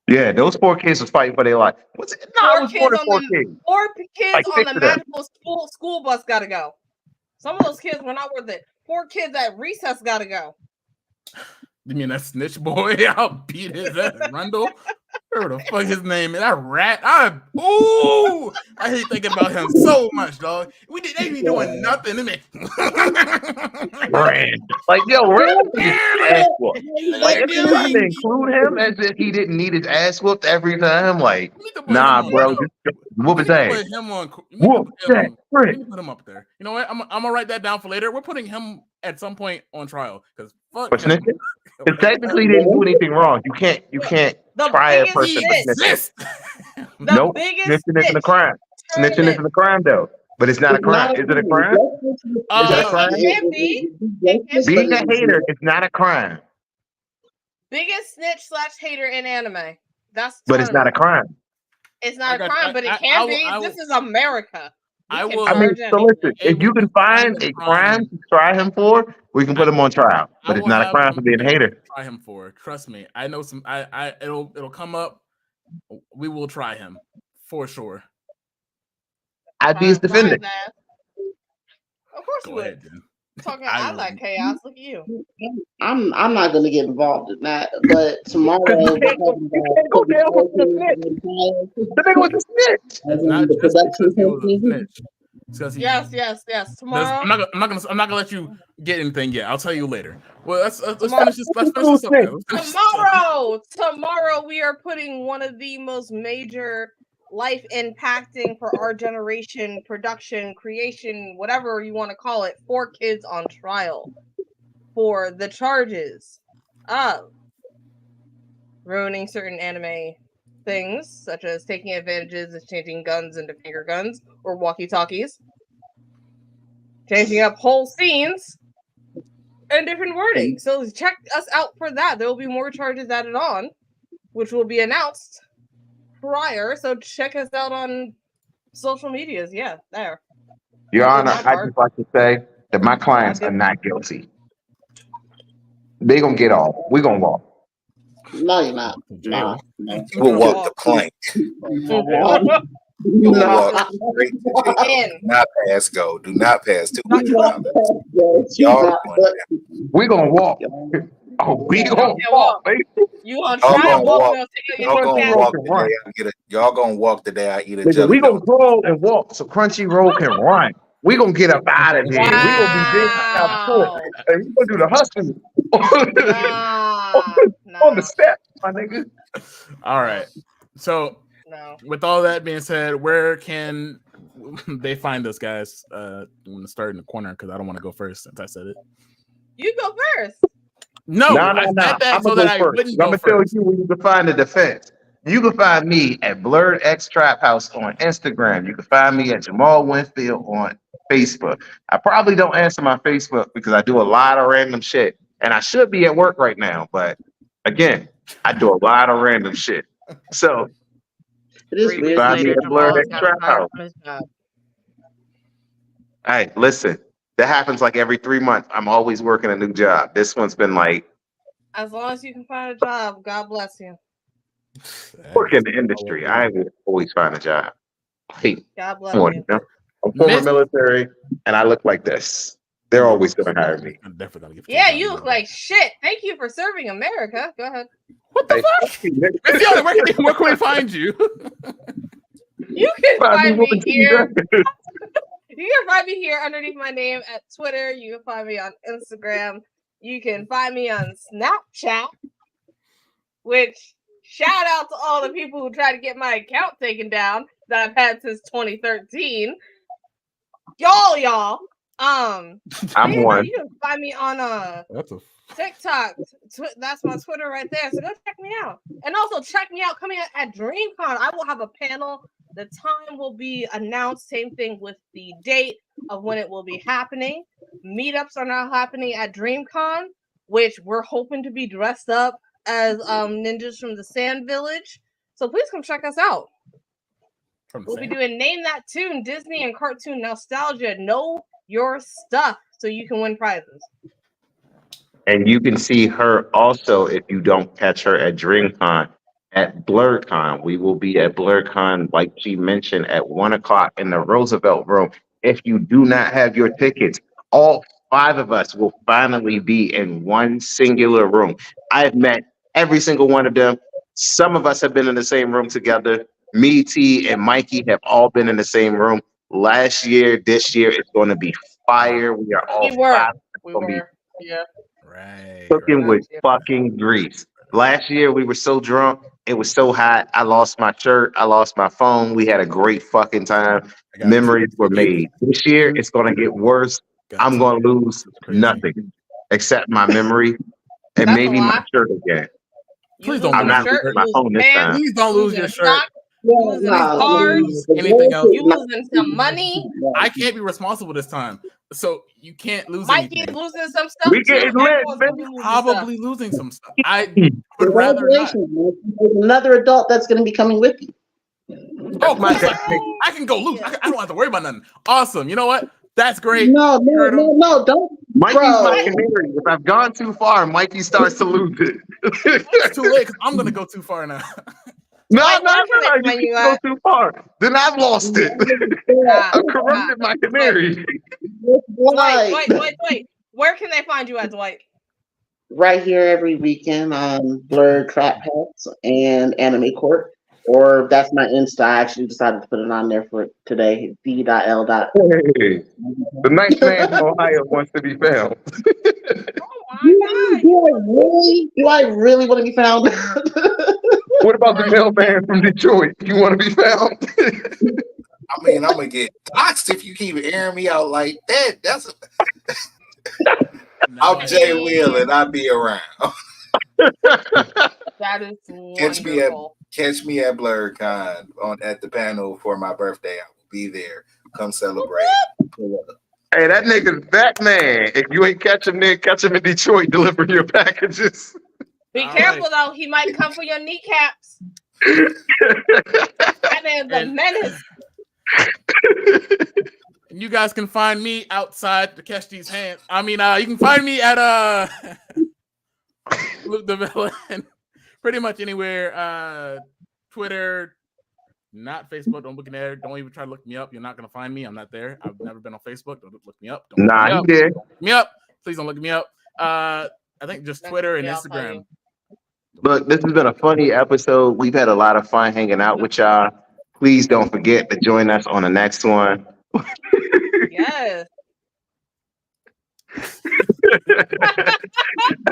C: Yeah, those 4 kids was fighting for their life. What's it? No, it was more than 4 kids.
G: 4 kids
C: like
G: on the magical school bus gotta go. Some of those kids were not worth it. 4 kids at recess gotta go.
E: You mean that snitch boy? I'll beat his ass, Rundle. Where the fuck his name is? That rat. I hate thinking about him so much, dog. They be doing nothing.
C: Rand. Like, yo, Rand. Like, if you trying to include him as if he didn't need his ass whooped every time, like, nah, bro, just whoop his ass.
E: Put him on. Put him up there. You know what? I'm gonna write that down for later. We're putting him at some point on trial because fuck.
C: Because technically, he didn't do anything wrong. You can't try a person for snitching. Nope, snitching isn't a crime. Snitching isn't a crime, though. But it's not a crime. Is it a crime? Is it a crime?
G: It can be.
C: Being a hater is not a crime.
G: Biggest snitch/hater in anime.
C: But it's not a crime.
G: It's not a crime, but it can be. This is America.
C: So listen, if you can find a crime to try him for, we can put him on trial. But it's not a crime for being a hater.
E: Try him for. Trust me. I know some. It'll come up. We will try him for sure.
C: I'd be his defendant.
G: Of course you would. I like chaos. Look at you.
D: I'm not gonna get involved in that. But tomorrow,
C: you can't go down with the snitch. The nigga was a snitch.
E: It's not just because he was a snitch.
G: Yes. Tomorrow,
E: I'm not gonna let you get anything yet. I'll tell you later. Well, let's finish this. Let's finish this up.
G: Tomorrow, we are putting one of the most major life impacting for our generation production, creation, whatever you want to call it, 4 kids on trial for the charges of ruining certain anime things, such as taking advantages of changing guns into finger guns or walkie-talkies, changing up whole scenes, and different wording. So check us out for that. There will be more charges added on, which will be announced prior. So check us out on social medias. Yeah, there.
C: Your Honor, I just like to say that my clients are not guilty. They gonna get off. We gonna walk.
D: No, you're not.
F: No. We'll walk the plank. We'll walk straight to jail. Do not pass go. Do not pass $200. Y'all
C: we gonna walk. Oh, we gonna walk, baby.
G: You gonna try to walk?
F: Y'all gonna walk the day I eat a jelly.
C: We gonna crawl and walk so Crunchyroll can run. We gonna get up out of here.
G: Wow.
C: We gonna be big out foot, and we gonna do the hustle on the steps, my nigga.
E: All right. So, with all that being said, where can they find us, guys? I'm gonna start in the corner because I don't want to go first since I said it.
G: You go first.
E: No.
C: I'm gonna tell you where you can find the defense. You can find me at BlerdxTrapHouse on Instagram. You can find me at Jamal Winfield on Facebook. I probably don't answer my Facebook because I do a lot of random shit, and I should be at work right now. But again, I do a lot of random shit. So
D: it is weird.
C: find me at BlerdxTrapHouse. Hey, listen, that happens like every 3 months. I'm always working a new job. This one's been like
G: As long as you can find a job, God bless you.
C: work in the industry. I will always find a job. Hey,
G: God bless
C: come on,
G: you.
C: you know? I'm former
E: Miss-
C: military, and I look like this. They're always going to hire me.
E: I'm definitely gonna give
G: Yeah,
E: King
G: you
E: Kong
G: look like shit. Thank you for serving America. Go ahead.
E: What the
C: Hey,
E: fuck? Miss Yoda, where can we find you?
G: You can find me here.
C: here.
G: You can find me here underneath my name at Twitter. You can find me on Instagram. You can find me on Snapchat. Which shout out to all the people who tried to get my account taken down that I've had since 2013. Y'all.
C: I'm
G: Yeah,
C: one.
G: you can find me on
E: That's a
G: TikTok. That's my Twitter right there. So go check me out. And also check me out coming at DreamCon. I will have a panel. The time will be announced. Same thing with the date of when it will be happening. Meetups are now happening at DreamCon, which we're hoping to be dressed up as ninjas from the Sand Village. So please come check us out. We'll be doing Name That Tune, Disney and cartoon nostalgia. Know your stuff so you can win prizes.
C: And you can see her also if you don't catch her at DreamCon at BlerdCon. We will be at BlerdCon, like she mentioned, at 1 o'clock in the Roosevelt Room. If you do not have your tickets, all 5 of us will finally be in one singular room. I've met every single one of them. Some of us have been in the same room together. Me, T, and Mikey have all been in the same room. Last year, this year, it's going to be fire. We are all
G: We were.
C: 5.
G: We were. Yeah.
E: right.
C: Cooking with fucking grease. Last year we were so drunk, it was so hot. I lost my shirt, I lost my phone. We had a great fucking time. Memories were made. This year it's gonna get worse. I'm gonna lose nothing except my memory and
G: That's
C: maybe
G: a
C: my
G: lie.
C: shirt again.
E: Please
G: You
E: don't
C: I'm
G: losing a
C: not
G: shirt,
C: losing my
G: losing
C: phone this
G: pants,
C: time.
E: Please don't lose your
G: losing
E: shirt.
G: socks, losing cards,
E: Anything else?
G: you losing some money.
E: I can't be responsible this time. So you can't lose
G: Mikey is
E: anything.
G: losing some stuff
C: We
G: too.
C: getting lit,
G: Everyone's gonna
C: man.
G: be losing
E: Probably
G: stuff.
E: losing some stuff. I would rather not.
D: Congratulations, man. There's another adult that's going to be coming with you.
E: Oh,
C: my
E: cool. I can go loose. I don't have to worry about nothing. Awesome. You know what? That's great.
D: No, don't.
C: Mikey's
D: Bro.
C: my canary. If I've gone too far, Mikey starts to lose it.
E: It's too late because I'm gonna go too far now.
C: No,
G: Dwight,
C: no,
G: where can
C: no.
G: they find
C: You
G: you
C: can't
G: at?
C: go too far. Then I've lost it. I've corrupted my canary.
G: Dwight. Where can they find you at, Dwight?
D: Right here every weekend on BlerdxTrapHouse and Anime Court. Or that's my Insta. I actually decided to put it on there for today. D.L.
C: Hey, the nice man from Ohio wants to be found.
G: Oh my God.
D: Do I really want to be found?
C: What about the mailman from Detroit? You want to be found?
F: I mean, I'm gonna get doxxed if you keep airing me out like that. I'm Jay Will and I'll be around.
G: That is wonderful.
F: Catch me at BlerdCon at the panel for my birthday. I will be there. Come celebrate.
C: Hey, that nigga's Batman. If you ain't catch him there, catch him in Detroit delivering your packages.
G: Be careful though, he might come for your kneecaps. That man's a menace.
E: You guys can find me outside to catch these hands. I mean, you can find me at Luke the Villain, pretty much anywhere. Twitter, not Facebook. Don't look in there. Don't even try to look me up. You're not gonna find me. I'm not there. I've never been on Facebook. Don't look me up. Don't
C: Nah,
E: look me
C: you
E: up.
C: did.
E: Don't look me up. Please don't look me up. I think just Twitter and Instagram.
C: Look, this has been a funny episode. We've had a lot of fun hanging out with y'all. Please don't forget to join us on the next one.
G: Yes.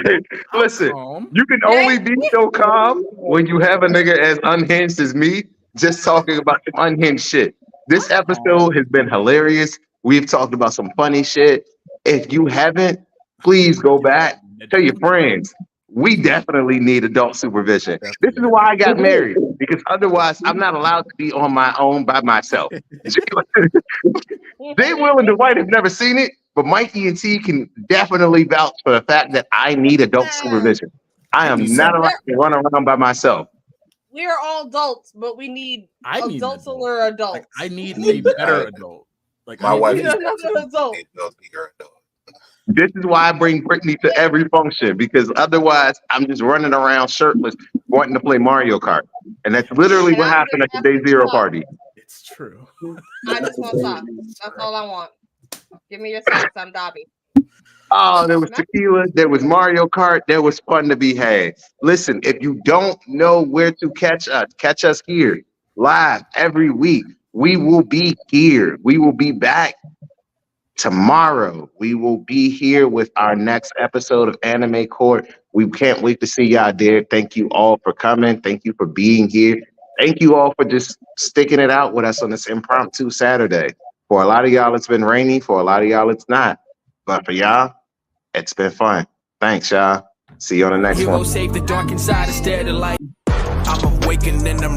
C: Hey, listen, you can only be so calm when you have a nigga as unhinged as me, just talking about some unhinged shit. This episode has been hilarious. We've talked about some funny shit. If you haven't, please go back. Tell your friends. We definitely need adult supervision. This is why I got married, because otherwise I'm not allowed to be on my own by myself. They Will and Dwight have never seen it, but Mikey and T can definitely vouch for the fact that I need adult supervision. I am not allowed to run around by myself.
G: We are all adults, but we need adults or adults.
E: Like, I need a better adult. Like
F: My wife
G: You
F: is
G: know, another adult.
C: This is why I bring Brittany to every function, because otherwise I'm just running around shirtless wanting to play Mario Kart. And that's literally
G: And
C: what
G: I'm
C: happened
G: just
C: at the Day
G: happy to
C: Zero
G: talk.
C: party.
E: it's true.
G: I just want socks. That's all I want. Give me your socks. I'm Dobby.
C: Oh, there was tequila, there was Mario Kart, there was fun to be had. Listen, if you don't know where to catch us here live every week. We will be here. We will be back tomorrow. We will be here with our next episode of Anime Court. We can't wait to see y'all there. Thank you all for coming. Thank you for being here. Thank you all for just sticking it out with us on this impromptu Saturday. For a lot of y'all, it's been rainy. For a lot of y'all, it's not. But for y'all, it's been fun. Thanks, y'all. See you on the next one.
B: Hero save the dark inside instead of light.
A: I'm awakened and I'm